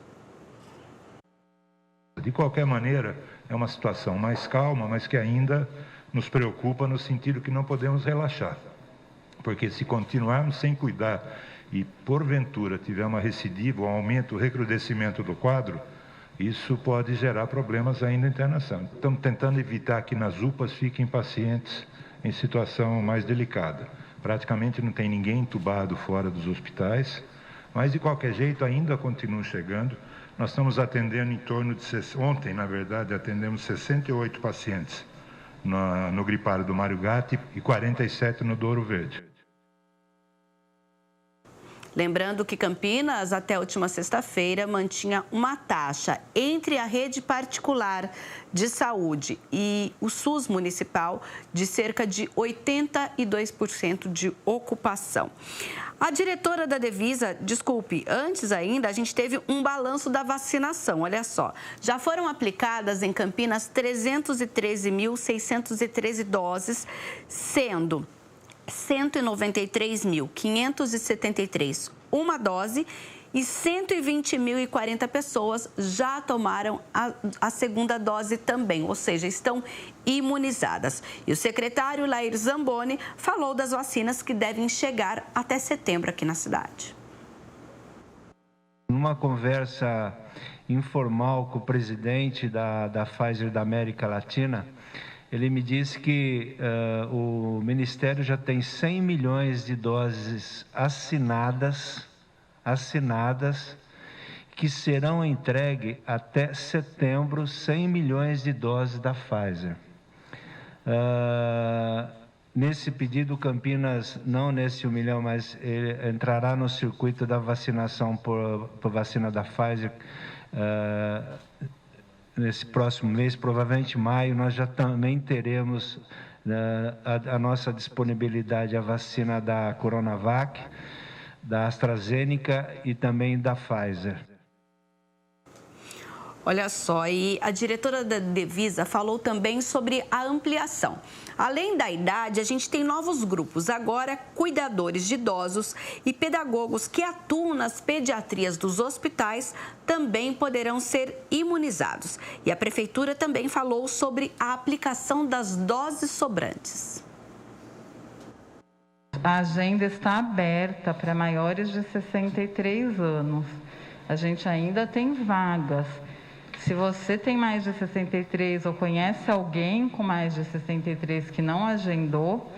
De qualquer maneira, é uma situação mais calma, mas que ainda nos preocupa no sentido que não podemos relaxar. Porque se continuarmos sem cuidar e, porventura, tiver uma recidiva, um aumento, um recrudescimento do quadro, isso pode gerar problemas ainda na internação. Estamos tentando evitar que nas UPAs fiquem pacientes em situação mais delicada. Praticamente não tem ninguém entubado fora dos hospitais, mas, de qualquer jeito, ainda continuam chegando. Nós estamos atendendo em torno de... Ontem, na verdade, atendemos 68 pacientes no gripário do Mário Gatti e 47 no Douro Verde. Lembrando que Campinas, até a última sexta-feira, mantinha uma taxa entre a rede particular de saúde e o SUS municipal de cerca de 82% de ocupação. A diretora da Devisa, antes ainda, a gente teve um balanço da vacinação, olha só. Já foram aplicadas em Campinas 313.613 doses, sendo 193.573 uma dose e 120.040 pessoas já tomaram a segunda dose também, ou seja, estão imunizadas. E o secretário Lair Zamboni falou das vacinas que devem chegar até setembro aqui na cidade. Numa conversa informal com o presidente da Pfizer da América Latina, ele me disse que o Ministério já tem 100 milhões de doses assinadas, que serão entregues até setembro, 100 milhões de doses da Pfizer. Nesse pedido, Campinas, não nesse 1 milhão, mas ele entrará no circuito da vacinação por vacina da Pfizer, nesse próximo mês, provavelmente maio, nós já também teremos a nossa disponibilidade, a vacina da Coronavac, da AstraZeneca e também da Pfizer. Olha só, e a diretora da Devisa falou também sobre a ampliação. Além da idade, a gente tem novos grupos. Agora, cuidadores de idosos e pedagogos que atuam nas pediatrias dos hospitais também poderão ser imunizados. E a Prefeitura também falou sobre a aplicação das doses sobrantes. A agenda está aberta para maiores de 63 anos. A gente ainda tem vagas. Se você tem mais de 63 ou conhece alguém com mais de 63 que não agendou,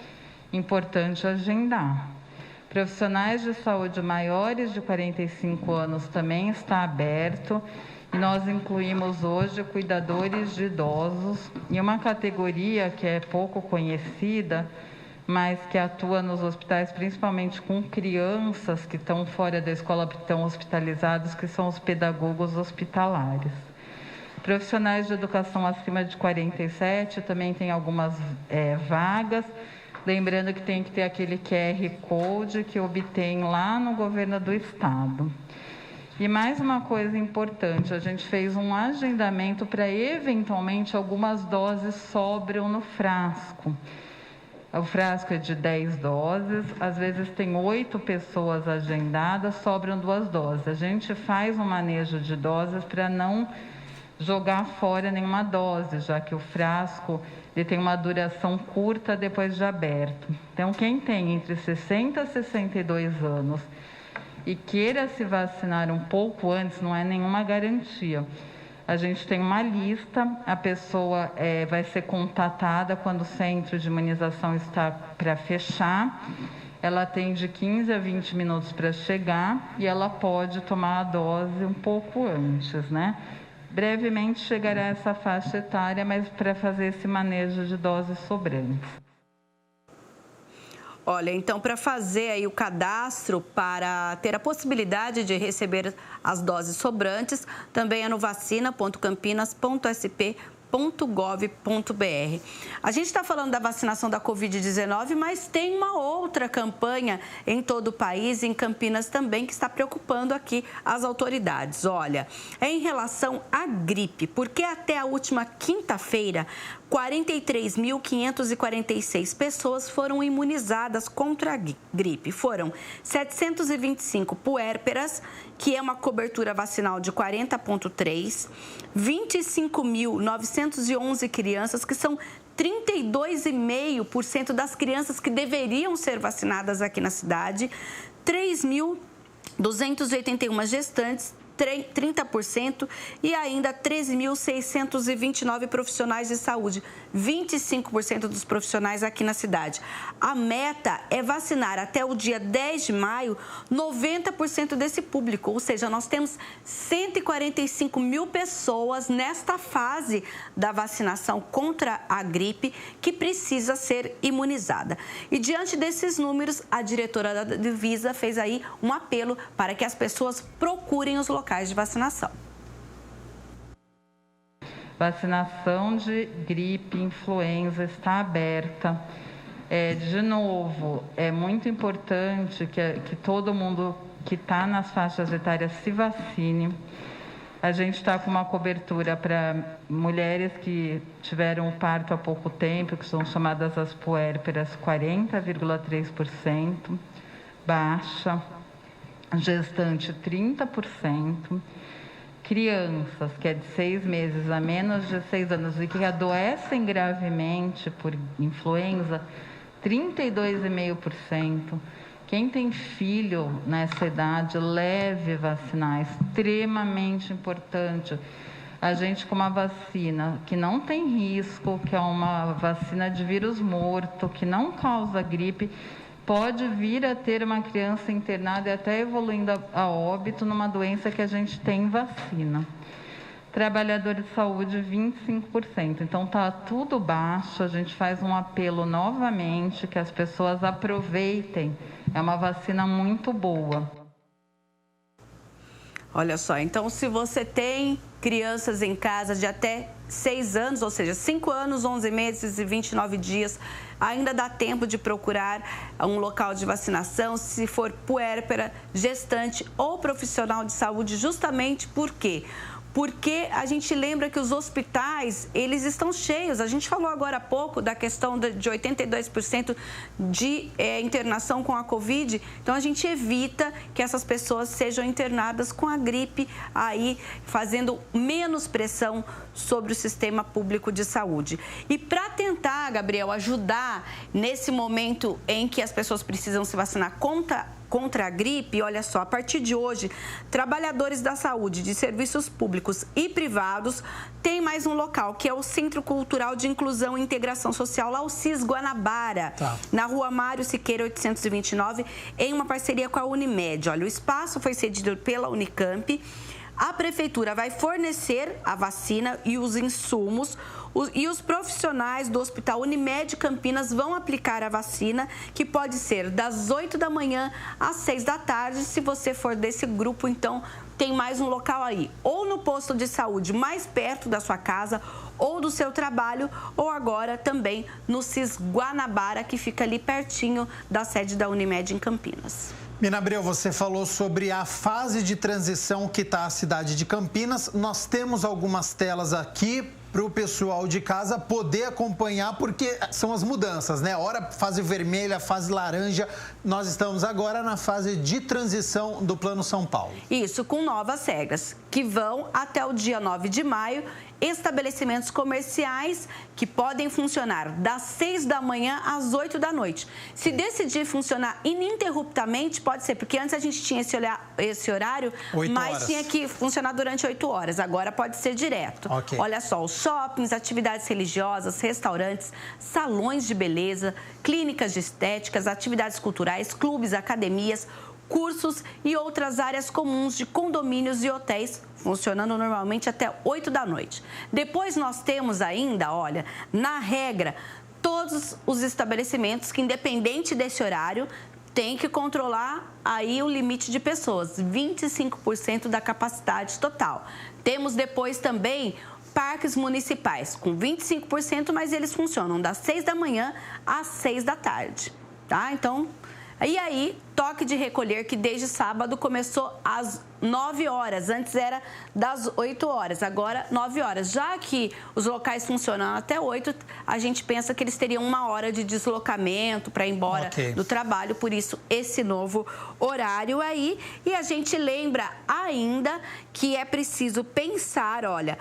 importante agendar. Profissionais de saúde maiores de 45 anos também está aberto. E nós incluímos hoje cuidadores de idosos e uma categoria que é pouco conhecida, mas que atua nos hospitais, principalmente com crianças que estão fora da escola, que estão hospitalizados, que são os pedagogos hospitalares. Profissionais de educação acima de 47 também tem algumas vagas. Lembrando que tem que ter aquele QR Code que obtém lá no governo do estado. E mais uma coisa importante, a gente fez um agendamento para eventualmente algumas doses sobram no frasco. O frasco é de 10 doses, às vezes tem 8 pessoas agendadas, sobram 2 doses. A gente faz um manejo de doses para não jogar fora nenhuma dose, já que o frasco ele tem uma duração curta depois de aberto. Então, quem tem entre 60 e 62 anos e queira se vacinar um pouco antes, não é nenhuma garantia. A gente tem uma lista, a pessoa vai ser contatada quando o centro de imunização está para fechar. Ela tem de 15 a 20 minutos para chegar e ela pode tomar a dose um pouco antes, né? Brevemente chegará essa faixa etária, mas para fazer esse manejo de doses sobrantes. Olha, então, para fazer aí o cadastro para ter a possibilidade de receber as doses sobrantes, também é no vacina.campinas.sp.gov.br. A gente está falando da vacinação da Covid-19, mas tem uma outra campanha em todo o país, em Campinas também, que está preocupando aqui as autoridades. Olha, é em relação à gripe, porque até a última quinta-feira, 43.546 pessoas foram imunizadas contra a gripe. Foram 725 puérperas, que é uma cobertura vacinal de 40,3%, 25.911 crianças, que são 32,5% das crianças que deveriam ser vacinadas aqui na cidade, 3.281 gestantes, 30% e ainda 13.629 profissionais de saúde, 25% dos profissionais aqui na cidade. A meta é vacinar até o dia 10 de maio 90% desse público, ou seja, nós temos 145 mil pessoas nesta fase da vacinação contra a gripe que precisa ser imunizada. E diante desses números, a diretora da Anvisa fez aí um apelo para que as pessoas procurem os locais de vacinação. Vacinação de gripe, influenza está aberta. De novo, é muito importante que todo mundo que está nas faixas etárias se vacine. A gente está com uma cobertura para mulheres que tiveram o parto há pouco tempo, que são chamadas as puérperas, 40,3%, baixa. Gestante, 30%, crianças, que é de 6 meses a menos de 6 anos e que adoecem gravemente por influenza, 32,5%. Quem tem filho nessa idade, leve vacinar, extremamente importante. A gente com uma vacina que não tem risco, que é uma vacina de vírus morto, que não causa gripe, pode vir a ter uma criança internada e até evoluindo a óbito numa doença que a gente tem vacina. Trabalhadores de saúde, 25%. Então, está tudo baixo. A gente faz um apelo novamente que as pessoas aproveitem. É uma vacina muito boa. Olha só, então se você tem crianças em casa de até 6 anos, ou seja, 5 anos, 11 meses e 29 dias, ainda dá tempo de procurar um local de vacinação, se for puérpera, gestante ou profissional de saúde, justamente porque a gente lembra que os hospitais, eles estão cheios. A gente falou agora há pouco da questão de 82% de internação com a Covid. Então, a gente evita que essas pessoas sejam internadas com a gripe, aí fazendo menos pressão sobre o sistema público de saúde. E para tentar, Gabriel, ajudar nesse momento em que as pessoas precisam se vacinar contra a gripe, olha só, a partir de hoje, trabalhadores da saúde de serviços públicos e privados têm mais um local, que é o Centro Cultural de Inclusão e Integração Social, lá o CIS Guanabara, na Rua Mário Siqueira, 829, em uma parceria com a Unimed. Olha, o espaço foi cedido pela Unicamp. A Prefeitura vai fornecer a vacina e os insumos e os profissionais do Hospital Unimed Campinas vão aplicar a vacina, que pode ser das 8 da manhã às 6 da tarde. Se você for desse grupo, então, tem mais um local aí, ou no posto de saúde mais perto da sua casa, ou do seu trabalho, ou agora também no CIS Guanabara, que fica ali pertinho da sede da Unimed em Campinas. Mina Abreu, você falou sobre a fase de transição que está a cidade de Campinas. Nós temos algumas telas aqui para o pessoal de casa poder acompanhar, porque são as mudanças, né? Hora fase vermelha, fase laranja. Nós estamos agora na fase de transição do Plano São Paulo. Isso, com novas regras, que vão até o dia 9 de maio. Estabelecimentos comerciais que podem funcionar das 6 da manhã às 8 da noite. Se decidir funcionar ininterruptamente, pode ser, porque antes a gente tinha esse horário, mas tinha que funcionar durante 8 horas. Agora pode ser direto. Okay. Olha só, os shoppings, atividades religiosas, restaurantes, salões de beleza, clínicas de estéticas, atividades culturais, clubes, academias, cursos e outras áreas comuns de condomínios e hotéis, funcionando normalmente até 8 da noite. Depois nós temos ainda, olha, na regra, todos os estabelecimentos que, independente desse horário, tem que controlar aí o limite de pessoas, 25% da capacidade total. Temos depois também parques municipais com 25%, mas eles funcionam das 6 da manhã às 6 da tarde, tá? Então, e aí, toque de recolher, que desde sábado começou às 9 horas. Antes era das 8 horas, agora 9 horas. Já que os locais funcionam até 8, a gente pensa que eles teriam 1 hora de deslocamento para ir embora do trabalho. Por isso, esse novo horário aí. E a gente lembra ainda que é preciso pensar, olha,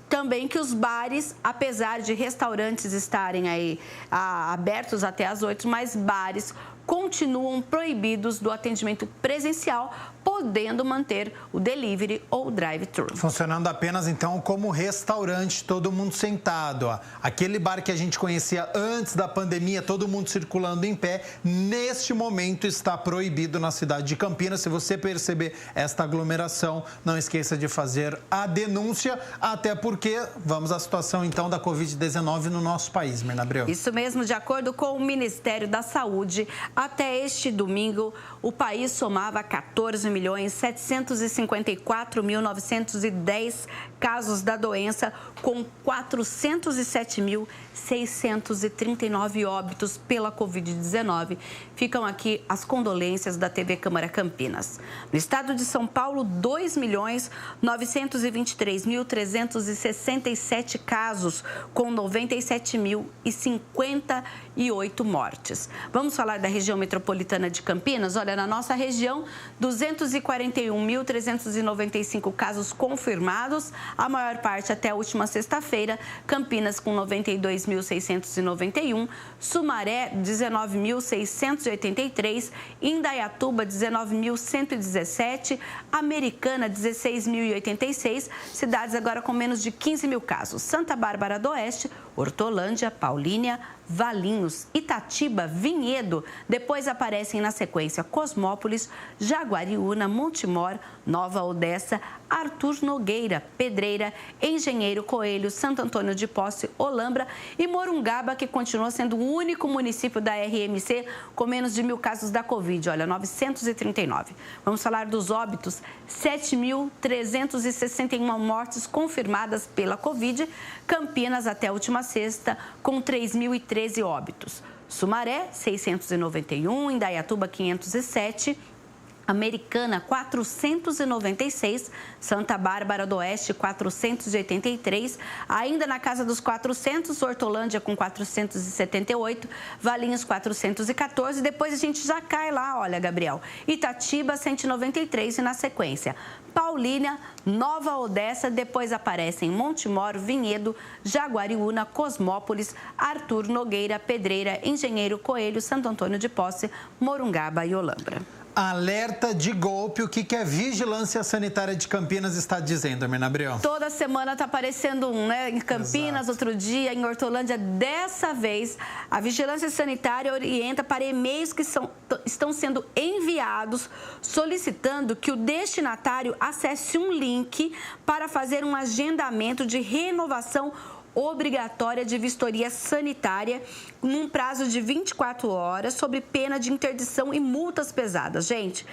também que os bares, apesar de restaurantes estarem aí abertos até às 8, mas bares continuam proibidos do atendimento presencial, podendo manter o delivery ou o drive-thru. Funcionando apenas, então, como restaurante, todo mundo sentado. Ó. Aquele bar que a gente conhecia antes da pandemia, todo mundo circulando em pé, neste momento está proibido na cidade de Campinas. Se você perceber esta aglomeração, não esqueça de fazer a denúncia, até porque vamos à situação, então, da Covid-19 no nosso país, Mirna Abreu. Isso mesmo, de acordo com o Ministério da Saúde, até este domingo, o país somava 14.754.910 casos da doença, com 407.639 óbitos pela Covid-19. Ficam aqui as condolências da TV Câmara Campinas. No estado de São Paulo, 2.923.367 casos, com 97.058 mortes. Vamos falar da região metropolitana de Campinas? Olha, na nossa região, 241.395 casos confirmados, a maior parte até a última sexta-feira. Campinas com 92.691, Sumaré 19.683, Indaiatuba 19.117, Americana 16.086, cidades agora com menos de 15 mil casos. Santa Bárbara do Oeste, Hortolândia, Paulínia, Valinhos, Itatiba, Vinhedo. Depois aparecem na sequência Cosmópolis, Jaguariúna, Montemor, Nova Odessa, Arthur Nogueira, Pedreira, Engenheiro Coelho, Santo Antônio de Posse, Olambra e Morungaba, que continua sendo o único município da RMC com menos de 1.000 casos da Covid. Olha, 939. Vamos falar dos óbitos. 7.361 mortes confirmadas pela Covid. Campinas, até a última sexta, com 3.013 óbitos. Sumaré, 691, Indaiatuba, 507, Americana, 496, Santa Bárbara do Oeste, 483, ainda na casa dos 400, Hortolândia com 478, Valinhos 414, depois a gente já cai lá, olha, Gabriel, Itatiba 193 e na sequência Paulínia, Nova Odessa, depois aparecem Montemor, Vinhedo, Jaguariúna, Cosmópolis, Arthur Nogueira, Pedreira, Engenheiro Coelho, Santo Antônio de Posse, Morungaba e Olambra. Alerta de golpe, o que a Vigilância Sanitária de Campinas está dizendo, Mirna Abreu? Toda semana está aparecendo um, né? Em Campinas, exato. Outro dia, em Hortolândia. Dessa vez, a Vigilância Sanitária orienta para e-mails que estão sendo enviados solicitando que o destinatário acesse um link para fazer um agendamento de renovação obrigatória de vistoria sanitária num prazo de 24 horas, sob pena de interdição e multas pesadas. Gente,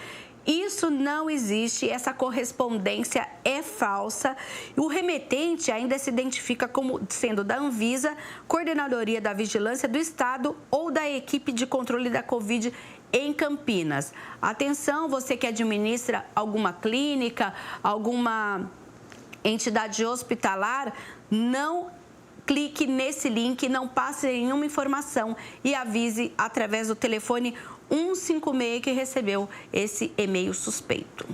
isso não existe, essa correspondência é falsa. O remetente ainda se identifica como sendo da Anvisa, Coordenadoria da Vigilância do Estado ou da equipe de controle da Covid em Campinas. Atenção, você que administra alguma clínica, alguma entidade hospitalar, não clique nesse link, não passe nenhuma informação e avise através do telefone 156 que recebeu esse e-mail suspeito.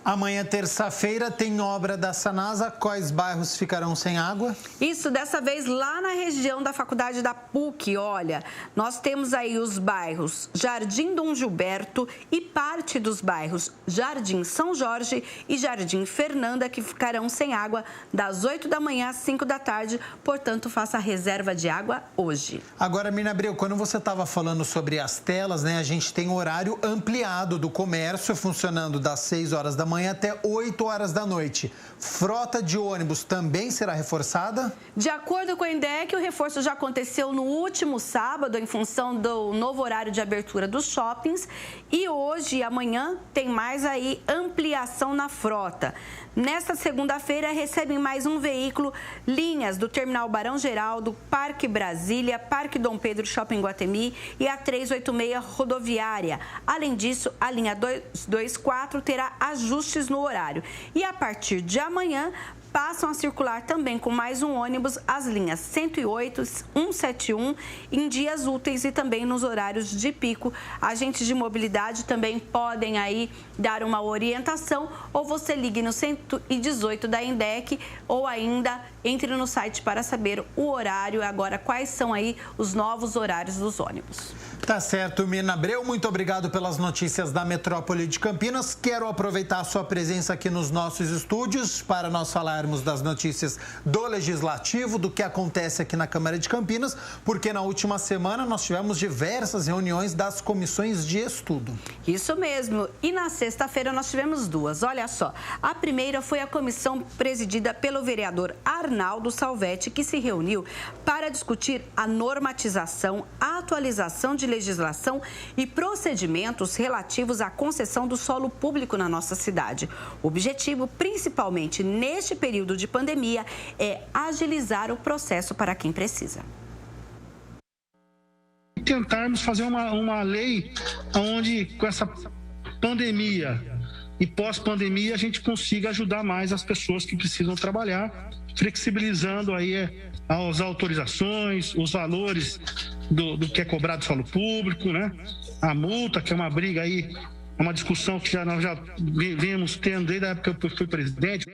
Amanhã, terça-feira, tem obra da Sanasa. Quais bairros ficarão sem água? Isso, dessa vez lá na região da Faculdade da PUC. Olha, nós temos aí os bairros Jardim Dom Gilberto e parte dos bairros Jardim São Jorge e Jardim Fernanda, que ficarão sem água das 8 da manhã às 5 da tarde. Portanto, faça a reserva de água hoje. Agora, Mirna Abreu, quando você estava falando sobre as telas, né, a gente tem o horário ampliado do comércio, funcionando das 6 horas da manhã até 8 horas da noite. Frota de ônibus também será reforçada? De acordo com a INDEC, o reforço já aconteceu no último sábado, em função do novo horário de abertura dos shoppings. E hoje e amanhã tem mais aí ampliação na frota. Nesta segunda-feira, recebem mais um veículo linhas do Terminal Barão Geraldo, Parque Brasília, Parque Dom Pedro Shopping Guatemi e a 386 rodoviária. Além disso, a linha 224 terá ajustes no horário. E a partir de amanhã, passam a circular também com mais um ônibus as linhas 108, 171 em dias úteis e também nos horários de pico. Agentes de mobilidade também podem aí dar uma orientação ou você ligue no 118 da INDEC ou ainda entre no site para saber o horário. Agora, quais são aí os novos horários dos ônibus. Tá certo, Mirna Abreu, muito obrigado pelas notícias da Metrópole de Campinas. Quero aproveitar a sua presença aqui nos nossos estúdios para nós falarmos das notícias do Legislativo, do que acontece aqui na Câmara de Campinas, porque na última semana nós tivemos diversas reuniões das comissões de estudo. Isso mesmo, e na sexta-feira nós tivemos duas, olha só. A primeira foi a comissão presidida pelo vereador Arnaldo Salvetti, que se reuniu para discutir a normatização, a atualização de legislação e procedimentos relativos à concessão do solo público na nossa cidade. O objetivo, principalmente neste período de pandemia, é agilizar o processo para quem precisa. Tentarmos fazer uma lei onde, com essa pandemia e pós-pandemia, a gente consiga ajudar mais as pessoas que precisam trabalhar, flexibilizando aí as autorizações, os valores do que é cobrado do solo público, né? A multa, que é uma briga aí, é uma discussão que nós já vemos tendo desde a época que eu fui presidente.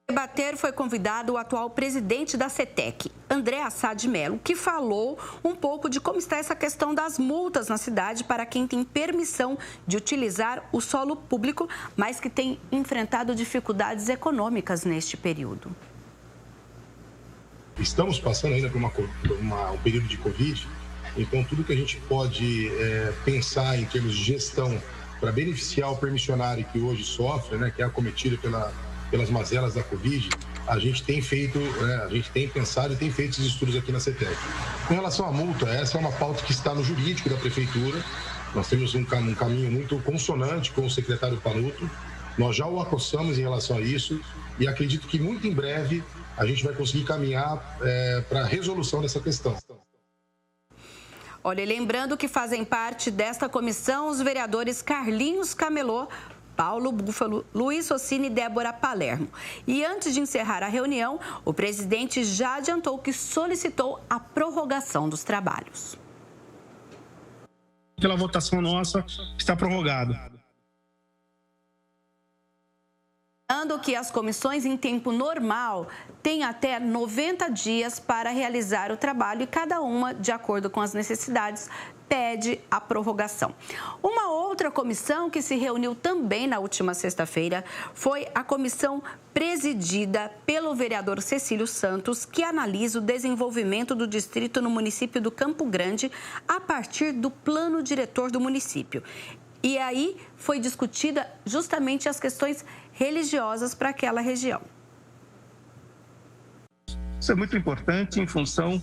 Debater foi convidado o atual presidente da CETEC, André Assad Mello, que falou um pouco de como está essa questão das multas na cidade para quem tem permissão de utilizar o solo público, mas que tem enfrentado dificuldades econômicas neste período. Estamos passando ainda por um período de Covid, então tudo que a gente pode pensar em termos de gestão para beneficiar o permissionário que hoje sofre, né, que é acometido pelas mazelas da Covid, a gente tem feito, a gente tem pensado e tem feito esses estudos aqui na CETEC. Com relação à multa, essa é uma pauta que está no jurídico da Prefeitura. Nós temos um caminho muito consonante com o secretário Panuto. Nós já o acossamos em relação a isso e acredito que muito em breve a gente vai conseguir caminhar para a resolução dessa questão. Olha, lembrando que fazem parte desta comissão os vereadores Carlinhos Camelô, Paulo Búfalo, Luiz Socini e Débora Palermo. E antes de encerrar a reunião, o presidente já adiantou que solicitou a prorrogação dos trabalhos. Pela votação nossa, está prorrogado. Lembrando que as comissões em tempo normal têm até 90 dias para realizar o trabalho e cada uma, de acordo com as necessidades, pede a prorrogação. Uma outra comissão que se reuniu também na última sexta-feira foi a comissão presidida pelo vereador Cecílio Santos, que analisa o desenvolvimento do distrito no município do Campo Grande a partir do plano diretor do município. E aí foi discutida justamente as questões religiosas para aquela região. Isso é muito importante em função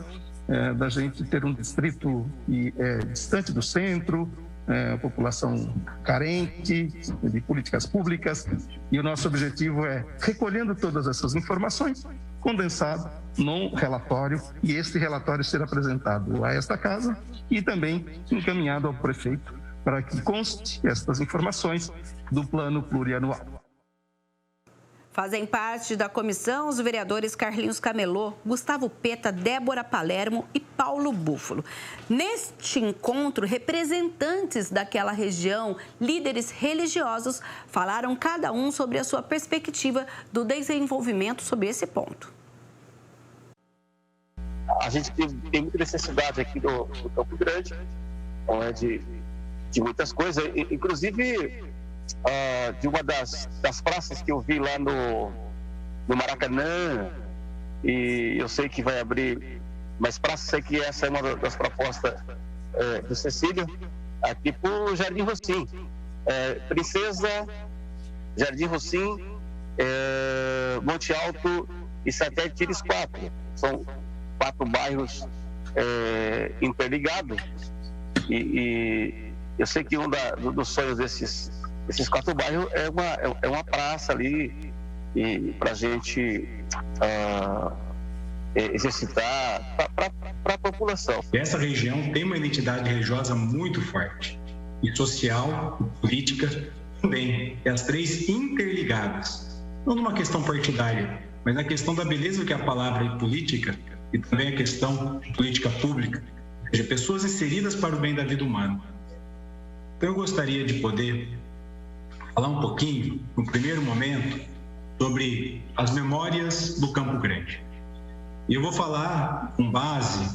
da gente ter um distrito distante do centro, população carente de políticas públicas, e o nosso objetivo é, recolhendo todas essas informações, condensado num relatório, e este relatório ser apresentado a esta casa e também encaminhado ao prefeito para que conste estas informações do plano plurianual. Fazem parte da comissão os vereadores Carlinhos Camelô, Gustavo Peta, Débora Palermo e Paulo Búfalo. Neste encontro, representantes daquela região, líderes religiosos, falaram cada um sobre a sua perspectiva do desenvolvimento sobre esse ponto. A gente tem muita necessidade aqui do Campo Grande, de muitas coisas, inclusive de uma das praças que eu vi lá no Maracanã, e eu sei que vai abrir mais praças, sei que essa é uma das propostas do Cecílio, aqui pro Jardim Rocim, Princesa, Jardim Rocim, Monte Alto e Satélite Tires 4, são 4 bairros interligados, e eu sei que um dos sonhos desses 4 bairros é uma praça ali para a gente exercitar para a população. Essa região tem uma identidade religiosa muito forte, e social, e política também, e as 3 interligadas, não numa questão partidária, mas na questão da beleza que é a palavra política, e também a questão de política pública, ou seja, pessoas inseridas para o bem da vida humana. Então eu gostaria de poder falar um pouquinho, no primeiro momento, sobre as memórias do Campo Grande. E eu vou falar com base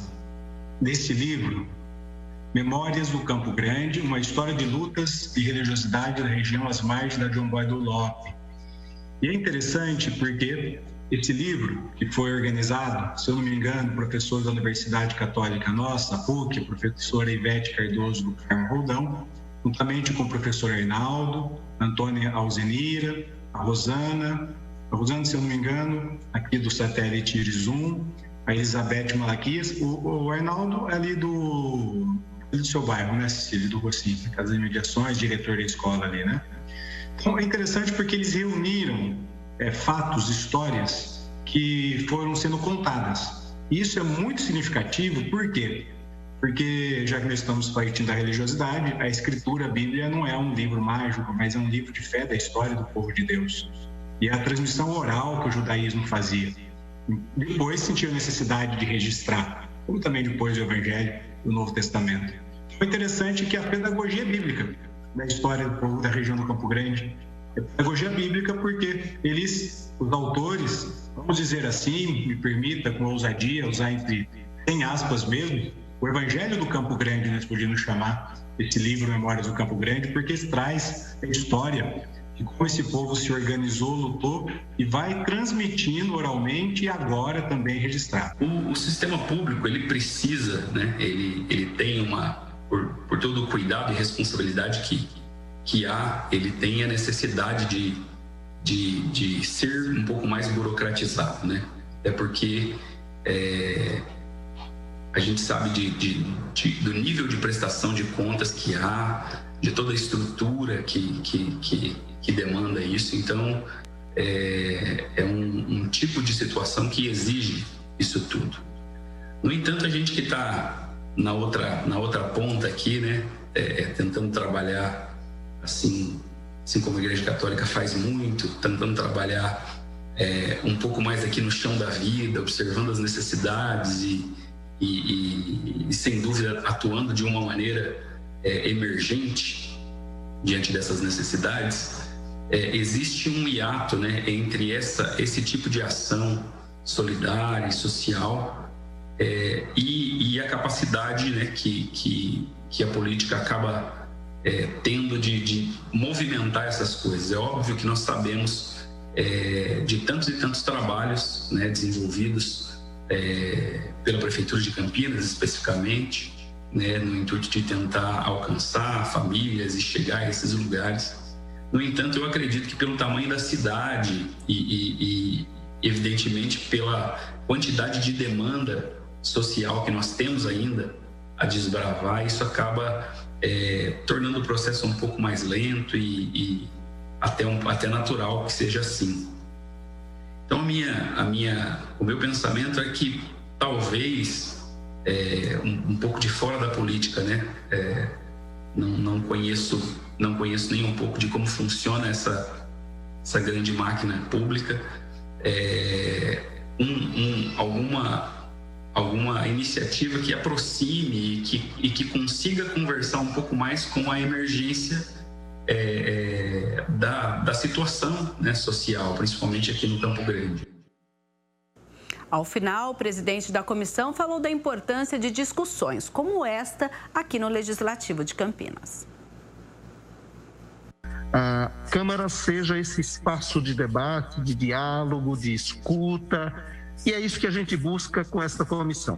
nesse livro, Memórias do Campo Grande, uma história de lutas e religiosidade da região às margens da João Bosco do Lope. E é interessante porque esse livro, que foi organizado, se eu não me engano, professor da Universidade Católica nossa, a PUC, a professora Ivete Cardoso do Carmo Roldão, juntamente com o professor Arnaldo, Antônia Alzenira, a Rosana, se eu não me engano, aqui do Satélite Tires 1, a Elizabeth Malaquias, o Arnaldo é ali do seu bairro, né, Cecília, do Rocim, Casa de Mediações, diretor da escola ali, né? Então é interessante porque eles reuniram fatos, histórias que foram sendo contadas. E isso é muito significativo, por quê? Porque, já que nós estamos partindo da religiosidade, a Escritura, a Bíblia, não é um livro mágico, mas é um livro de fé da história do povo de Deus. E é a transmissão oral que o judaísmo fazia. Depois sentiu a necessidade de registrar, como também depois do Evangelho e o Novo Testamento. Foi interessante que a pedagogia bíblica da história do povo da região do Campo Grande é pedagogia bíblica porque eles, os autores, vamos dizer assim, me permita com ousadia, usar entre 100 aspas mesmo, o Evangelho do Campo Grande, nós podíamos chamar esse livro Memórias do Campo Grande, porque traz a história de como esse povo se organizou, lutou e vai transmitindo oralmente e agora também registrado. O sistema público, ele precisa, né? Ele tem por todo o cuidado e responsabilidade que há, ele tem a necessidade de ser um pouco mais burocratizado, né? É porque a gente sabe do nível de prestação de contas que há, de toda a estrutura que demanda isso. Então, é um tipo de situação que exige isso tudo. No entanto, a gente que está na outra ponta aqui, né, tentando trabalhar assim como a Igreja Católica faz muito, tentando trabalhar um pouco mais aqui no chão da vida, observando as necessidades e sem dúvida atuando de uma maneira emergente diante dessas necessidades, existe um hiato, né, entre esse tipo de ação solidária e social e a capacidade, né, que que a política acaba tendo de movimentar essas coisas. É óbvio que nós sabemos de tantos e tantos trabalhos, né, desenvolvidos pela Prefeitura de Campinas, especificamente, né, no intuito de tentar alcançar famílias e chegar a esses lugares. No entanto, eu acredito que pelo tamanho da cidade e evidentemente pela quantidade de demanda social que nós temos ainda a desbravar, isso acaba tornando o processo um pouco mais lento e até natural que seja assim. Então, o meu pensamento é que talvez um pouco de fora da política, né? Não conheço nem um pouco de como funciona essa grande máquina pública. Alguma iniciativa que aproxime e que consiga conversar um pouco mais com a emergência da situação, né, social, principalmente aqui no Campo Grande. Ao final, o presidente da comissão falou da importância de discussões como esta aqui no Legislativo de Campinas. A Câmara seja esse espaço de debate, de diálogo, de escuta, e é isso que a gente busca com esta comissão.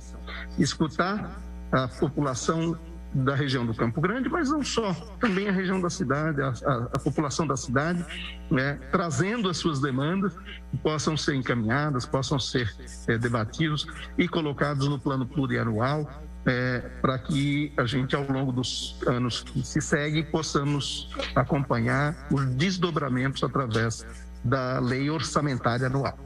Escutar a população da região do Campo Grande, mas não só, também a região da cidade, a população da cidade, né, trazendo as suas demandas, que possam ser encaminhadas, possam ser debatidos e colocados no plano plurianual, para que a gente, ao longo dos anos que se seguem, possamos acompanhar os desdobramentos através da lei orçamentária anual.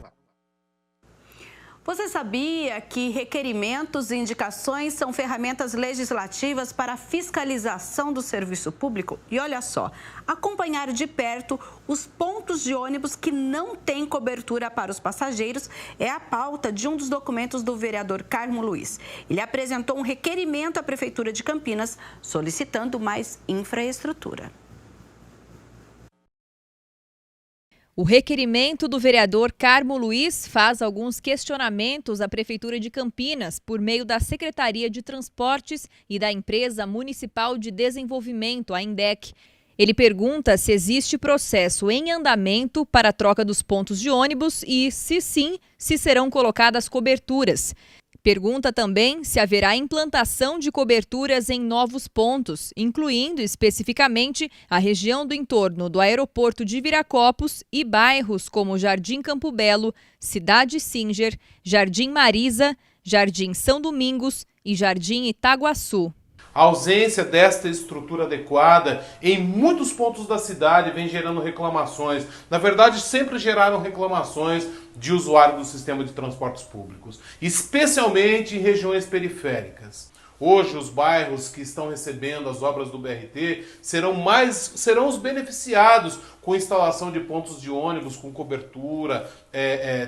Você sabia que requerimentos e indicações são ferramentas legislativas para a fiscalização do serviço público? E olha só, acompanhar de perto os pontos de ônibus que não têm cobertura para os passageiros é a pauta de um dos documentos do vereador Carmo Luiz. Ele apresentou um requerimento à Prefeitura de Campinas solicitando mais infraestrutura. O requerimento do vereador Carmo Luiz faz alguns questionamentos à Prefeitura de Campinas por meio da Secretaria de Transportes e da Empresa Municipal de Desenvolvimento, a INDEC. Ele pergunta se existe processo em andamento para a troca dos pontos de ônibus e, se sim, se serão colocadas coberturas. Pergunta também se haverá implantação de coberturas em novos pontos, incluindo especificamente a região do entorno do aeroporto de Viracopos e bairros como Jardim Campo Belo, Cidade Singer, Jardim Marisa, Jardim São Domingos e Jardim Itaguaçu. A ausência desta estrutura adequada em muitos pontos da cidade vem gerando reclamações. Na verdade, sempre geraram reclamações de usuários do sistema de transportes públicos, especialmente em regiões periféricas. Hoje, os bairros que estão recebendo as obras do BRT serão os beneficiados com instalação de pontos de ônibus, com cobertura,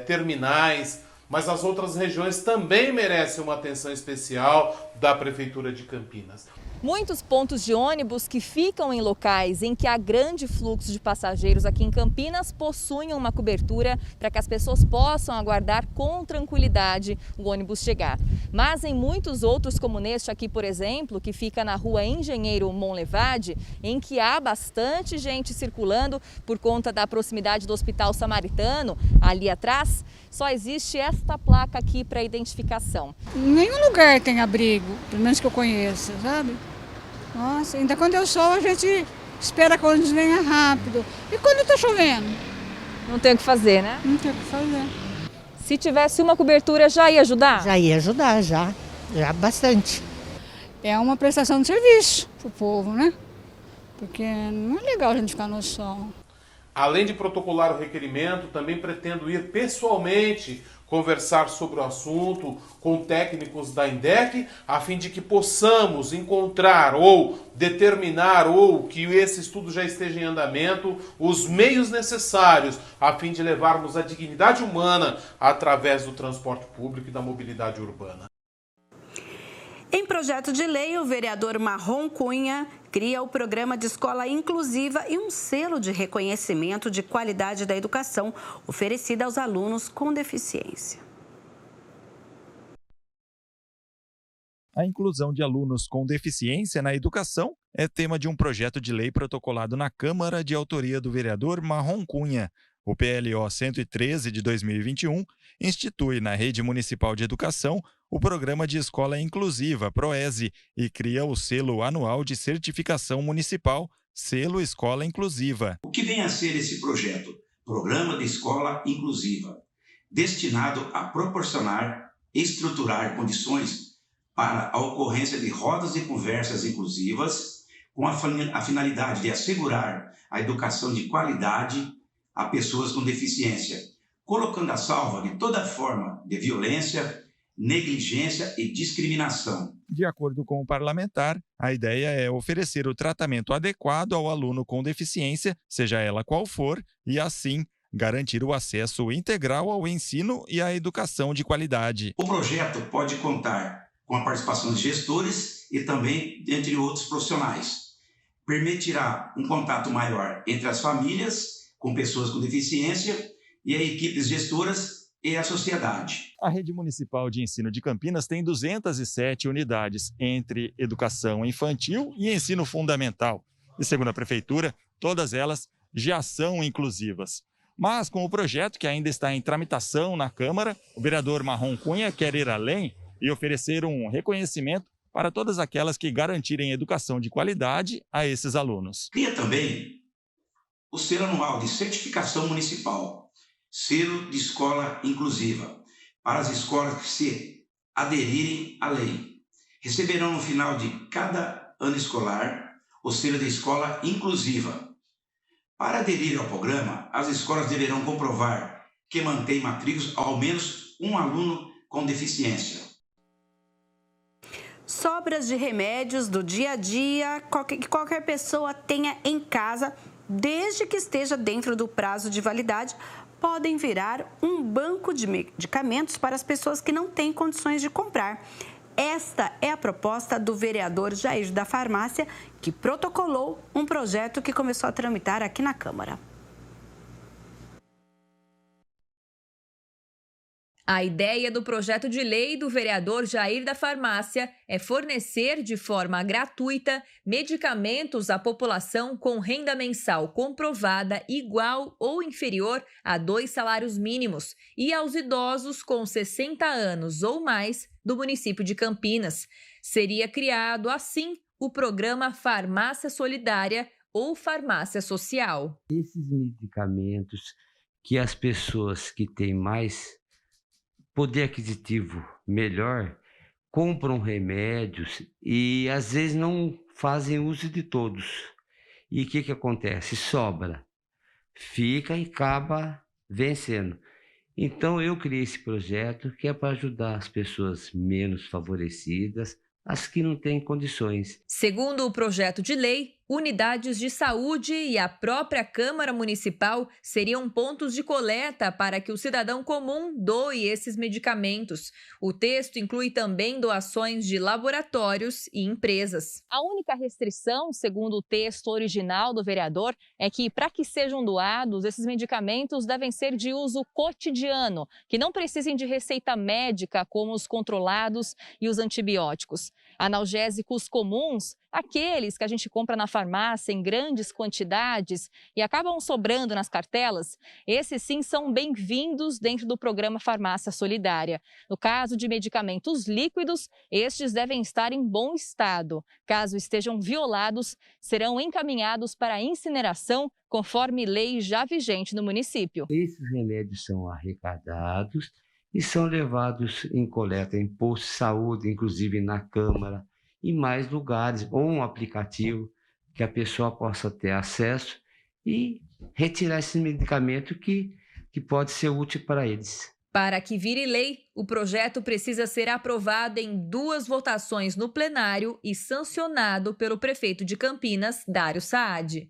terminais. Mas as outras regiões também merecem uma atenção especial da Prefeitura de Campinas. Muitos pontos de ônibus que ficam em locais em que há grande fluxo de passageiros aqui em Campinas possuem uma cobertura para que as pessoas possam aguardar com tranquilidade o ônibus chegar. Mas em muitos outros, como neste aqui, por exemplo, que fica na rua Engenheiro Monlevade, em que há bastante gente circulando por conta da proximidade do Hospital Samaritano, ali atrás, só existe esta placa aqui para identificação. Nenhum lugar tem abrigo, pelo menos que eu conheça, sabe? Nossa, ainda quando eu sou, a gente espera que o ônibus venha rápido. E quando está chovendo? Não tem o que fazer, né? Não tem o que fazer. Se tivesse uma cobertura, já ia ajudar? Já ia ajudar, já bastante. É uma prestação de serviço para o povo, né? Porque não é legal a gente ficar no sol. Além de protocolar o requerimento, também pretendo ir pessoalmente conversar sobre o assunto com técnicos da INDEC, a fim de que possamos encontrar ou determinar, ou que esse estudo já esteja em andamento, os meios necessários a fim de levarmos a dignidade humana através do transporte público e da mobilidade urbana. Em projeto de lei, o vereador Marrom Cunha cria o programa de escola inclusiva e um selo de reconhecimento de qualidade da educação oferecida aos alunos com deficiência. A inclusão de alunos com deficiência na educação é tema de um projeto de lei protocolado na Câmara de autoria do vereador Marrom Cunha. O PLO 113 de 2021 institui na Rede Municipal de Educação o Programa de Escola Inclusiva, PROESE, e cria o selo anual de certificação municipal, Selo Escola Inclusiva. O que vem a ser esse projeto? Programa de Escola Inclusiva, destinado a proporcionar e estruturar condições para a ocorrência de rodas de conversas inclusivas, com a finalidade de assegurar a educação de qualidade a pessoas com deficiência, colocando a salvo de toda forma de violência, negligência e discriminação. De acordo com o parlamentar, a ideia é oferecer o tratamento adequado ao aluno com deficiência, seja ela qual for, e assim garantir o acesso integral ao ensino e à educação de qualidade. O projeto pode contar com a participação de gestores e também entre outros profissionais. Permitirá um contato maior entre as famílias com pessoas com deficiência e as equipes gestoras e a sociedade. A Rede Municipal de Ensino de Campinas tem 207 unidades entre educação infantil e ensino fundamental. E segundo a Prefeitura, todas elas já são inclusivas. Mas com o projeto que ainda está em tramitação na Câmara, o vereador Marrom Cunha quer ir além e oferecer um reconhecimento para todas aquelas que garantirem educação de qualidade a esses alunos. Cria também o selo anual de certificação municipal, selo de escola inclusiva, para as escolas que se aderirem à lei. Receberão no final de cada ano escolar o selo de escola inclusiva. Para aderir ao programa, as escolas deverão comprovar que mantém matrículas ao menos um aluno com deficiência. Sobras de remédios do dia a dia que qualquer pessoa tenha em casa, desde que esteja dentro do prazo de validade, podem virar um banco de medicamentos para as pessoas que não têm condições de comprar. Esta é a proposta do vereador Jair da Farmácia, que protocolou um projeto que começou a tramitar aqui na Câmara. A ideia do projeto de lei do vereador Jair da Farmácia é fornecer de forma gratuita medicamentos à população com renda mensal comprovada igual ou inferior a 2 salários mínimos e aos idosos com 60 anos ou mais do município de Campinas. Seria criado, assim, o programa Farmácia Solidária ou Farmácia Social. Esses medicamentos que as pessoas que têm mais poder aquisitivo melhor compram remédios e às vezes não fazem uso de todos. E o que acontece? Sobra, fica e acaba vencendo. Então eu criei esse projeto que é para ajudar as pessoas menos favorecidas, as que não têm condições. Segundo o projeto de lei, unidades de saúde e a própria Câmara Municipal seriam pontos de coleta para que o cidadão comum doe esses medicamentos. O texto inclui também doações de laboratórios e empresas. A única restrição, segundo o texto original do vereador, é que, para que sejam doados, esses medicamentos devem ser de uso cotidiano, que não precisem de receita médica, como os controlados e os antibióticos. Analgésicos comuns, aqueles que a gente compra na farmácia em grandes quantidades e acabam sobrando nas cartelas, esses sim são bem-vindos dentro do programa Farmácia Solidária. No caso de medicamentos líquidos, estes devem estar em bom estado. Caso estejam violados, serão encaminhados para incineração, conforme lei já vigente no município. Esses remédios são arrecadados e são levados em coleta em posto de saúde, inclusive na Câmara, em mais lugares, ou um aplicativo que a pessoa possa ter acesso e retirar esse medicamento que pode ser útil para eles. Para que vire lei, o projeto precisa ser aprovado em 2 votações no plenário e sancionado pelo prefeito de Campinas, Dário Saad.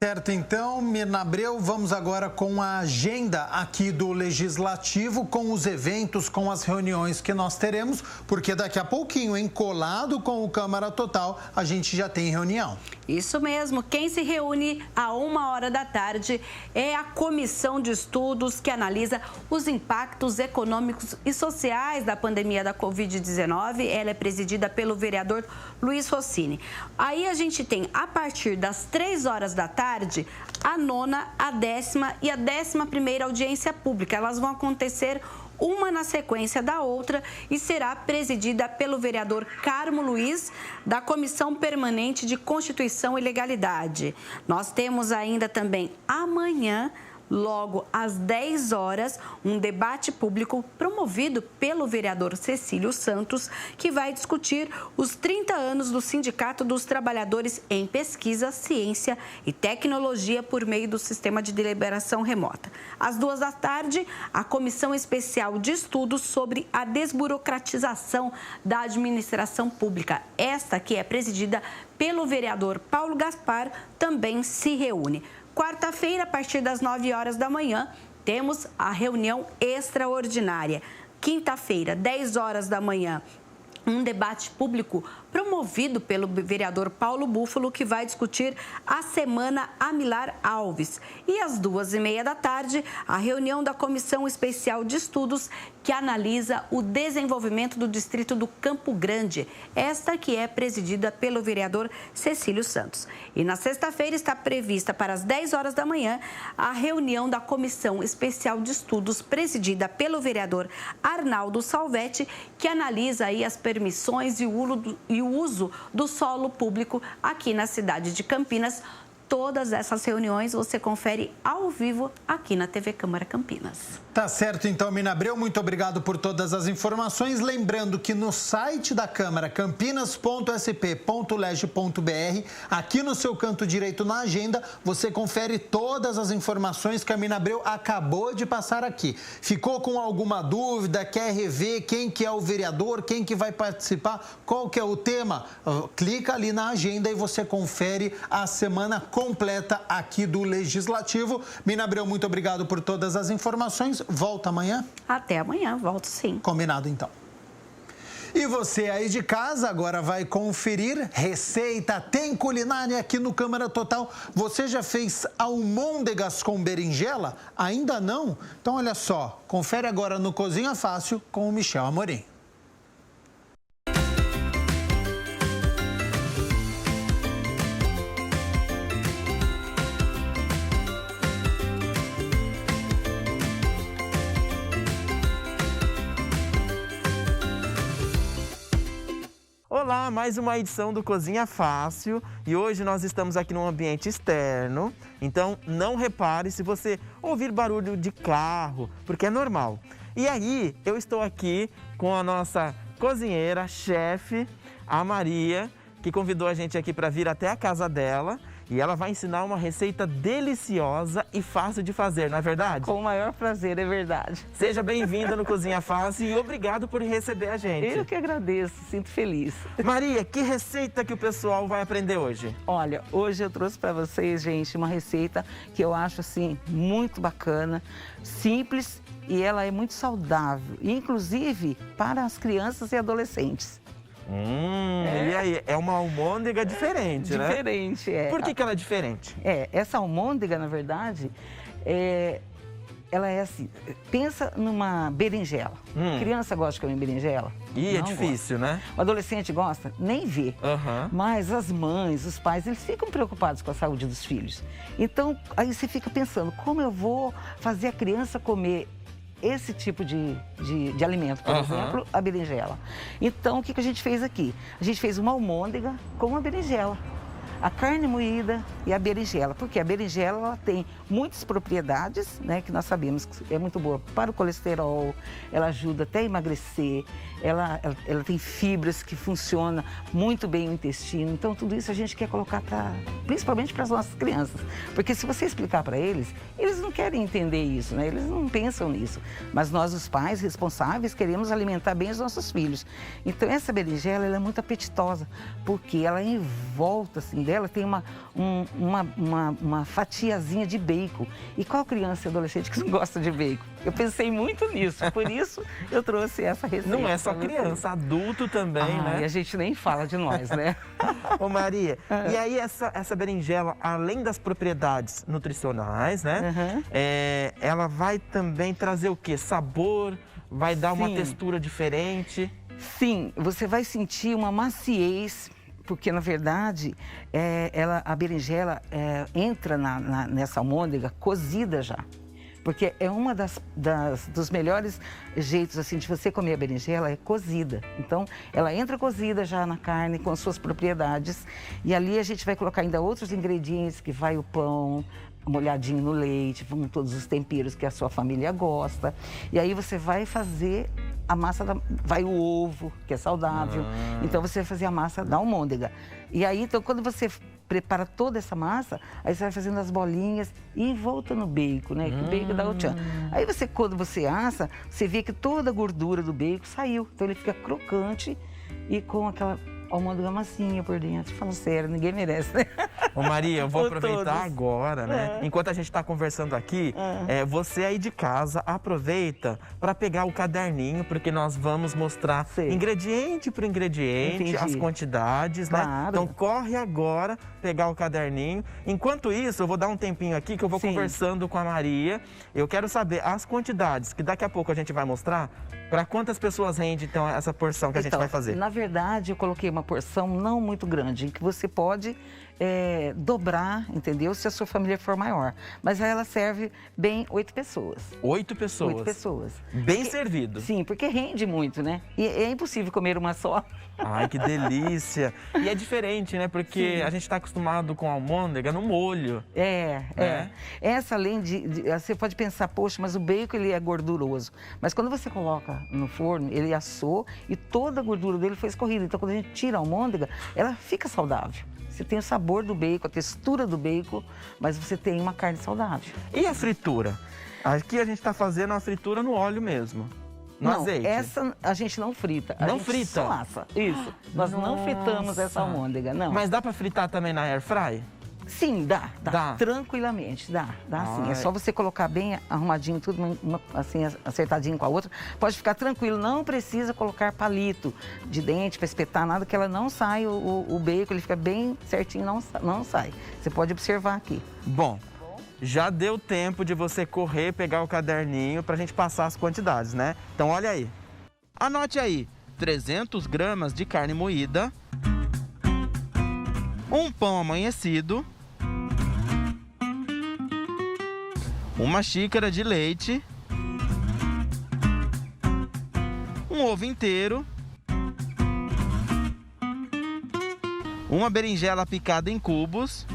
Certo, então, Mirna Abreu, vamos agora com a agenda aqui do Legislativo, com os eventos, com as reuniões que nós teremos, porque daqui a pouquinho, colado com o Câmara Total, a gente já tem reunião. Isso mesmo, quem se reúne a 13h é a Comissão de Estudos que analisa os impactos econômicos e sociais da pandemia da Covid-19. Ela é presidida pelo vereador Luiz Rossini. Aí a gente tem, a partir das 15h, a 9ª, a 10ª e a 11ª audiência pública. Elas vão acontecer uma na sequência da outra e será presidida pelo vereador Carmo Luiz, da Comissão Permanente de Constituição e Legalidade. Nós temos ainda também amanhã, logo às 10h, um debate público promovido pelo vereador Cecílio Santos, que vai discutir os 30 anos do Sindicato dos Trabalhadores em Pesquisa, Ciência e Tecnologia por meio do sistema de deliberação remota. Às 14h, a Comissão Especial de Estudos sobre a Desburocratização da Administração Pública, esta que é presidida pelo vereador Paulo Gaspar, também se reúne. Quarta-feira, a partir das 9h, temos a reunião extraordinária. Quinta-feira, 10h, um debate público promovido pelo vereador Paulo Búfalo, que vai discutir a Semana Amilar Alves. E às 14h30, a reunião da Comissão Especial de Estudos, que analisa o desenvolvimento do distrito do Campo Grande, esta que é presidida pelo vereador Cecílio Santos. E na sexta-feira está prevista para as 10h, a reunião da Comissão Especial de Estudos, presidida pelo vereador Arnaldo Salvetti, que analisa aí as permissões e o uso do solo público aqui na cidade de Campinas. Todas essas reuniões você confere ao vivo aqui na TV Câmara Campinas. Tá certo, então, Mina Abreu, muito obrigado por todas as informações. Lembrando que no site da Câmara, campinas.sp.leg.br, aqui no seu canto direito na agenda, você confere todas as informações que a Mina Abreu acabou de passar aqui. Ficou com alguma dúvida, quer rever quem que é o vereador, quem que vai participar, qual que é o tema? Clica ali na agenda e você confere a semana completa aqui do Legislativo. Mina Abreu, muito obrigado por todas as informações. Volta amanhã? Até amanhã, volto sim. Combinado, então. E você aí de casa agora vai conferir receita, tem culinária aqui no Câmara Total. Você já fez almôndegas com berinjela? Ainda não? Então olha só, confere agora no Cozinha Fácil com o Michel Amorim. Olá, mais uma edição do Cozinha Fácil e hoje nós estamos aqui num ambiente externo, então não repare se você ouvir barulho de carro, porque é normal. E aí, eu estou aqui com a nossa cozinheira, chefe, a Maria, que convidou a gente aqui para vir até a casa dela. E ela vai ensinar uma receita deliciosa e fácil de fazer, não é verdade? Com o maior prazer, é verdade. Seja bem-vinda no Cozinha Fácil e obrigado por receber a gente. Eu que agradeço, sinto feliz. Maria, que receita que o pessoal vai aprender hoje? Olha, hoje eu trouxe para vocês, gente, uma receita que eu acho, assim, muito bacana, simples e ela é muito saudável, inclusive para as crianças e adolescentes. E aí, é uma almôndega diferente, né? Diferente, é. Por que ela é diferente? Essa almôndega, na verdade, ela é assim, pensa numa berinjela. Criança gosta de comer berinjela? É difícil, gosta, né? O adolescente gosta? Nem vê. Mas as mães, os pais, eles ficam preocupados com a saúde dos filhos. Então, aí você fica pensando, como eu vou fazer a criança comer esse tipo de alimento, por exemplo, a berinjela. Então, o que a gente fez aqui? A gente fez uma almôndega com a berinjela. A carne moída e a berinjela, porque a berinjela ela tem muitas propriedades, né, que nós sabemos que é muito boa para o colesterol, ela ajuda até a emagrecer, ela tem fibras que funcionam muito bem no intestino, então tudo isso a gente quer colocar principalmente para as nossas crianças, porque se você explicar para eles, eles não querem entender isso, né, eles não pensam nisso, mas nós os pais responsáveis queremos alimentar bem os nossos filhos. Então essa berinjela ela é muito apetitosa, porque ela em volta assim, dela tem uma fatiazinha de bacon. E qual criança e adolescente que não gosta de bacon? Eu pensei muito nisso, por isso eu trouxe essa receita. Não é só criança, adulto também, né? E a gente nem fala de nós, né? Ô Maria, e aí essa berinjela, além das propriedades nutricionais, né? Ela vai também trazer o quê? Sabor? Vai dar uma textura diferente? Sim, você vai sentir uma maciez, porque na verdade a berinjela entra nessa almôndega cozida já. Porque é uma dos melhores jeitos assim, de você comer a berinjela, é cozida. Então, ela entra cozida já na carne, com as suas propriedades. E ali a gente vai colocar ainda outros ingredientes, que vai o pão molhadinho no leite, com todos os temperos que a sua família gosta. E aí você vai fazer a massa, vai o ovo, que é saudável. Então, você vai fazer a massa da almôndega. E aí, então, quando você prepara toda essa massa, aí você vai fazendo as bolinhas e volta no bacon, né? Que o bacon dá o tchan. Aí quando você assa, você vê que toda a gordura do bacon saiu. Então ele fica crocante e com aquela almôndega massinha por dentro. Fala sério, ninguém merece, né? Ô Maria, eu vou aproveitar agora, né? Enquanto a gente está conversando aqui, você aí de casa aproveita para pegar o caderninho, porque nós vamos mostrar ingrediente por ingrediente, as quantidades, né? Então corre agora pegar o caderninho. Enquanto isso, eu vou dar um tempinho aqui que eu vou conversando com a Maria. Eu quero saber as quantidades, que daqui a pouco a gente vai mostrar. Para quantas pessoas rende, então, essa porção que a gente vai fazer? Na verdade, eu coloquei uma porção não muito grande, em que você pode dobrar, entendeu? Se a sua família for maior. Mas aí ela serve bem 8 pessoas. 8 pessoas? 8 pessoas. Bem servido. Sim, porque rende muito, né? E é impossível comer uma só. Ai, que delícia! E é diferente, né? Porque a gente está acostumado com almôndega no molho. Essa, além você pode pensar, poxa, mas o bacon ele é gorduroso. Mas quando você coloca no forno, ele assou e toda a gordura dele foi escorrida. Então, quando a gente tira a almôndega, ela fica saudável. Você tem o sabor do bacon, a textura do bacon, mas você tem uma carne saudável. E a fritura? Aqui a gente está fazendo uma fritura no óleo mesmo. No azeite. Essa a gente não frita. Não frita? Só assa. Isso. Nós não fritamos essa almôndega, não. Mas dá para fritar também na air fry? Sim, dá. Tranquilamente, dá sim. É só você colocar bem arrumadinho, tudo assim, acertadinho com a outra. Pode ficar tranquilo, não precisa colocar palito de dente para espetar nada, que ela não sai, o bacon, ele fica bem certinho, não sai. Você pode observar aqui. Bom, já deu tempo de você correr, pegar o caderninho para a gente passar as quantidades, né? Então, olha aí. Anote aí, 300 gramas de carne moída, um pão amanhecido, uma xícara de leite, um ovo inteiro, uma berinjela picada em cubos,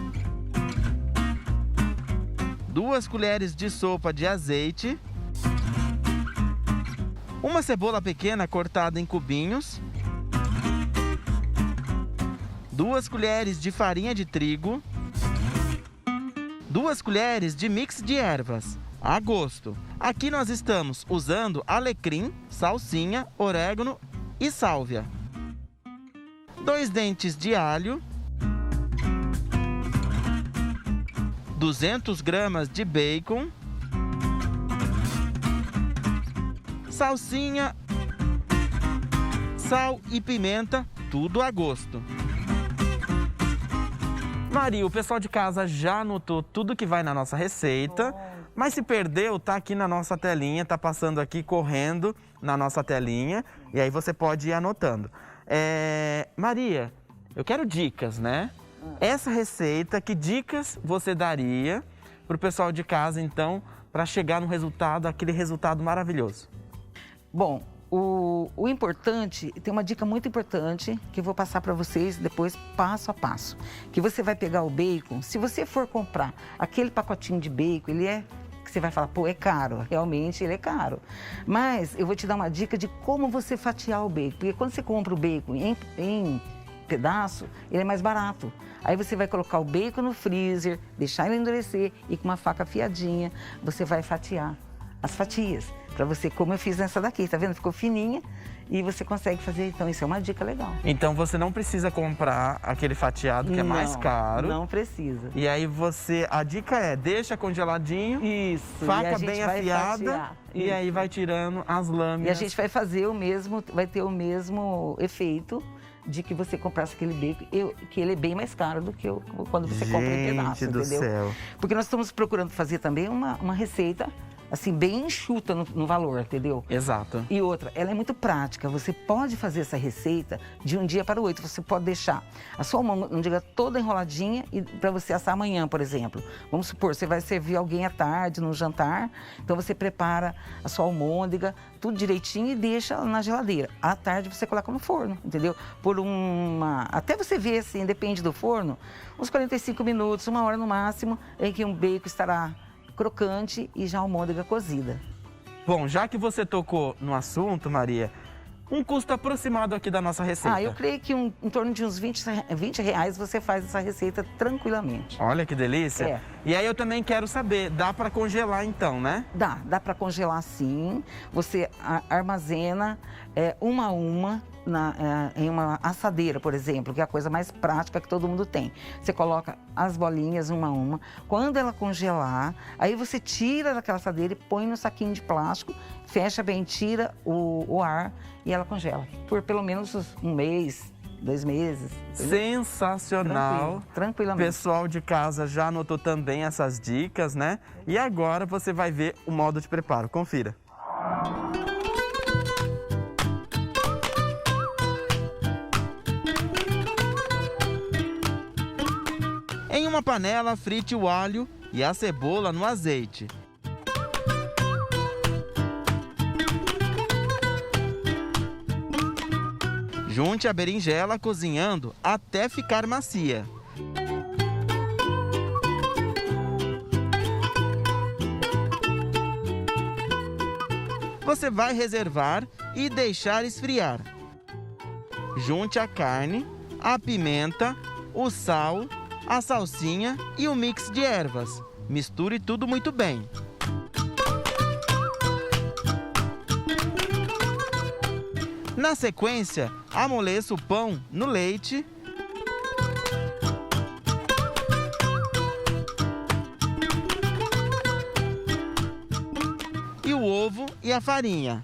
2 colheres de sopa de azeite, uma cebola pequena cortada em cubinhos, 2 colheres de farinha de trigo, 2 colheres de mix de ervas, a gosto. Aqui nós estamos usando alecrim, salsinha, orégano e sálvia. 2 dentes de alho, 200 gramas de bacon, salsinha, sal e pimenta, tudo a gosto. Maria, o pessoal de casa já anotou tudo que vai na nossa receita, mas se perdeu, tá aqui na nossa telinha, tá passando aqui correndo na nossa telinha, e aí você pode ir anotando. Maria, eu quero dicas, né? Essa receita, que dicas você daria para o pessoal de casa, então, para chegar no resultado, aquele resultado maravilhoso? Bom, o importante, tem uma dica muito importante que eu vou passar para vocês depois, passo a passo. Que você vai pegar o bacon, se você for comprar aquele pacotinho de bacon, que você vai falar, pô, é caro. Realmente, ele é caro. Mas eu vou te dar uma dica de como você fatiar o bacon. Porque quando você compra o bacon em pedaço, ele é mais barato. Aí você vai colocar o bacon no freezer, deixar ele endurecer e com uma faca afiadinha, você vai fatiar as fatias. Para você, como eu fiz nessa daqui, tá vendo? Ficou fininha e você consegue fazer, então isso é uma dica legal. Então você não precisa comprar aquele fatiado que é mais caro. Não precisa. E aí a dica é, deixa congeladinho, faca bem afiada e aí vai tirando as lâminas. E a gente vai fazer vai ter o mesmo efeito de que você comprasse aquele bacon, que ele é bem mais caro do que quando você compra em pedaço, Gente do céu. Porque nós estamos procurando fazer também uma receita assim, bem enxuta no valor, entendeu? Exato. E outra, ela é muito prática. Você pode fazer essa receita de um dia para o outro. Você pode deixar a sua almôndega toda enroladinha e para você assar amanhã, por exemplo. Vamos supor, você vai servir alguém à tarde, no jantar. Então, você prepara a sua almôndega, tudo direitinho e deixa na geladeira. À tarde, você coloca no forno, entendeu? Até você ver, assim, depende do forno, uns 45 minutos, 1 hora no máximo, em que um bacon estará crocante e já a almôndega cozida. Bom, já que você tocou no assunto, Maria, um custo aproximado aqui da nossa receita. Eu creio que em torno de uns 20 reais você faz essa receita tranquilamente. Olha que delícia. E aí eu também quero saber, dá para congelar então, né? Dá para congelar sim. Você armazena uma a uma em uma assadeira, por exemplo, que é a coisa mais prática que todo mundo tem. Você coloca as bolinhas uma a uma. Quando ela congelar, aí você tira daquela assadeira e põe no saquinho de plástico, fecha bem, tira o ar e ela congela. Por pelo menos 1 mês, 2 meses. Sensacional. Tranquilamente. Pessoal de casa já anotou também essas dicas, né? E agora você vai ver o modo de preparo. Confira. Em uma panela, frite o alho e a cebola no azeite. Junte a berinjela cozinhando até ficar macia. Você vai reservar e deixar esfriar. Junte a carne, a pimenta, o sal, a salsinha e o mix de ervas. Misture tudo muito bem. Na sequência, amoleça o pão no leite e o ovo e a farinha.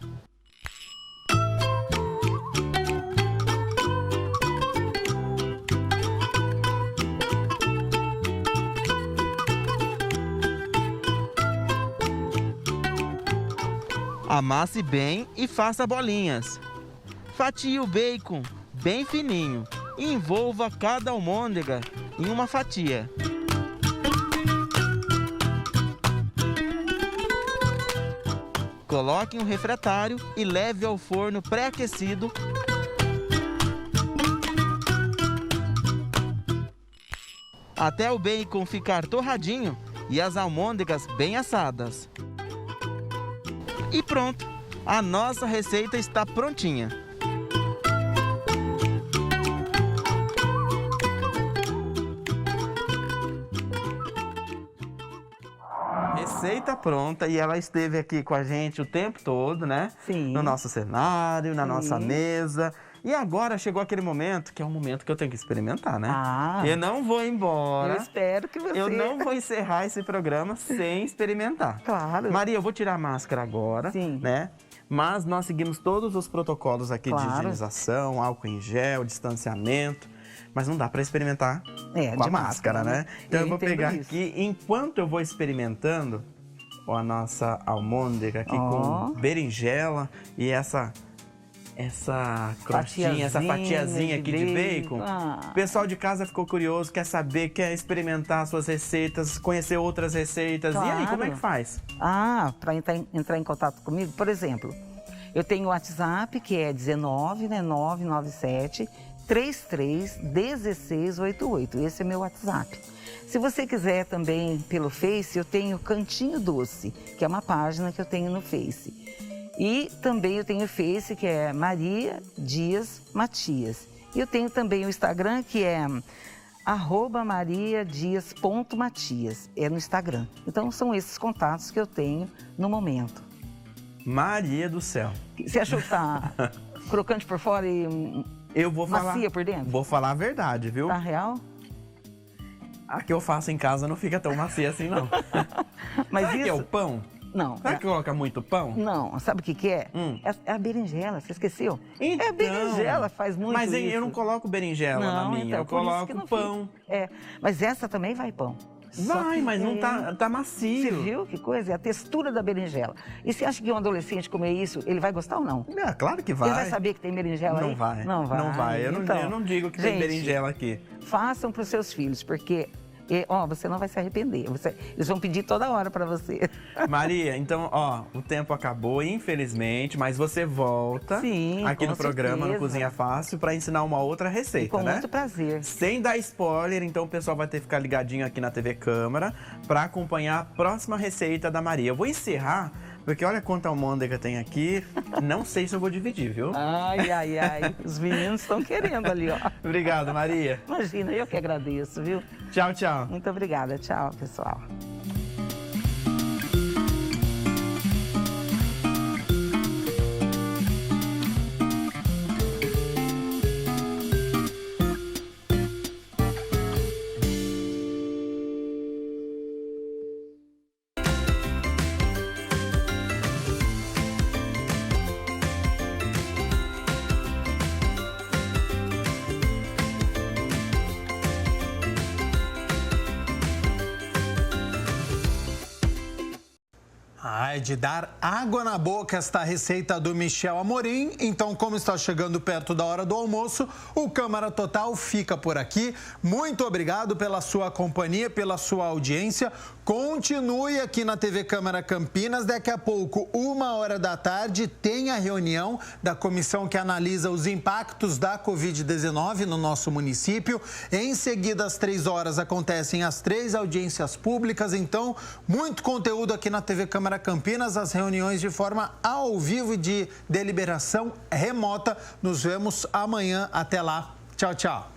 Amasse bem e faça bolinhas. Fatie o bacon bem fininho e envolva cada almôndega em uma fatia. Coloque em um refratário e leve ao forno pré-aquecido até o bacon ficar torradinho e as almôndegas bem assadas. E pronto, a nossa receita está prontinha. Receita pronta e ela esteve aqui com a gente o tempo todo, né? Sim. No nosso cenário, na nossa mesa. E agora chegou aquele momento, que é um momento que eu tenho que experimentar, né? Eu não vou embora. Eu espero que você... Eu não vou encerrar esse programa sem experimentar. Claro. Maria, eu vou tirar a máscara agora, né? Mas nós seguimos todos os protocolos aqui de higienização, álcool em gel, distanciamento. Mas não dá para experimentar com a máscara, né? Então eu vou pegar aqui, enquanto eu vou experimentando a nossa almôndega aqui com berinjela e essa crostinha, essa fatiazinha aqui de bacon. O pessoal de casa ficou curioso, quer saber, quer experimentar suas receitas, conhecer outras receitas. Claro. E aí, como é que faz? Para entrar em contato comigo, por exemplo, eu tenho o WhatsApp, que é 997 331688. Esse é meu WhatsApp. Se você quiser também pelo Face, eu tenho Cantinho Doce, que é uma página que eu tenho no Face. E também eu tenho o Face, que é Maria Dias Matias. E eu tenho também o Instagram, que é @mariadias.matias. É no Instagram. Então, são esses contatos que eu tenho no momento. Maria do céu. Você achou que tá crocante por fora e eu vou falar, macia por dentro? Vou falar a verdade, viu? Tá real? A que eu faço em casa não fica tão macia assim, não. Mas sabe isso... que é o pão? Não. Será que coloca muito pão? Não, sabe o que é? É a berinjela, você esqueceu? Então, é a berinjela, faz muito mas isso. Mas eu não coloco berinjela na minha, então, eu coloco pão. Mas essa também vai pão. Vai, mas não tá macio. Você viu que coisa? É a textura da berinjela. E você acha que um adolescente comer isso, ele vai gostar ou não? É, claro que vai. Ele vai saber que tem berinjela aí? Não vai. Não vai. Não vai. Eu então, não digo que gente, tem berinjela aqui. Façam para os seus filhos, porque... você não vai se arrepender. Eles vão pedir toda hora para você. Maria, então, o tempo acabou, infelizmente, mas você volta aqui no programa, no Cozinha Fácil, para ensinar uma outra receita, né? Com muito prazer. Sem dar spoiler, então o pessoal vai ter que ficar ligadinho aqui na TV Câmara para acompanhar a próxima receita da Maria. Eu vou encerrar, porque olha quanta almôndega tem aqui. Não sei se eu vou dividir, viu? Ai. Os meninos estão querendo ali, ó. Obrigado, Maria. Imagina, eu que agradeço, viu? Tchau, tchau. Muito obrigada. Tchau, pessoal. É de dar água na boca esta receita do Michel Amorim. Então, como está chegando perto da hora do almoço, o Câmara Total fica por aqui. Muito obrigado pela sua companhia, pela sua audiência. Continue aqui na TV Câmara Campinas. Daqui a pouco, 13h, tem a reunião da comissão que analisa os impactos da Covid-19 no nosso município. Em seguida, às 3h, acontecem as 3 audiências públicas. Então, muito conteúdo aqui na TV Câmara Campinas, as reuniões de forma ao vivo e de deliberação remota. Nos vemos amanhã. Até lá. Tchau, tchau.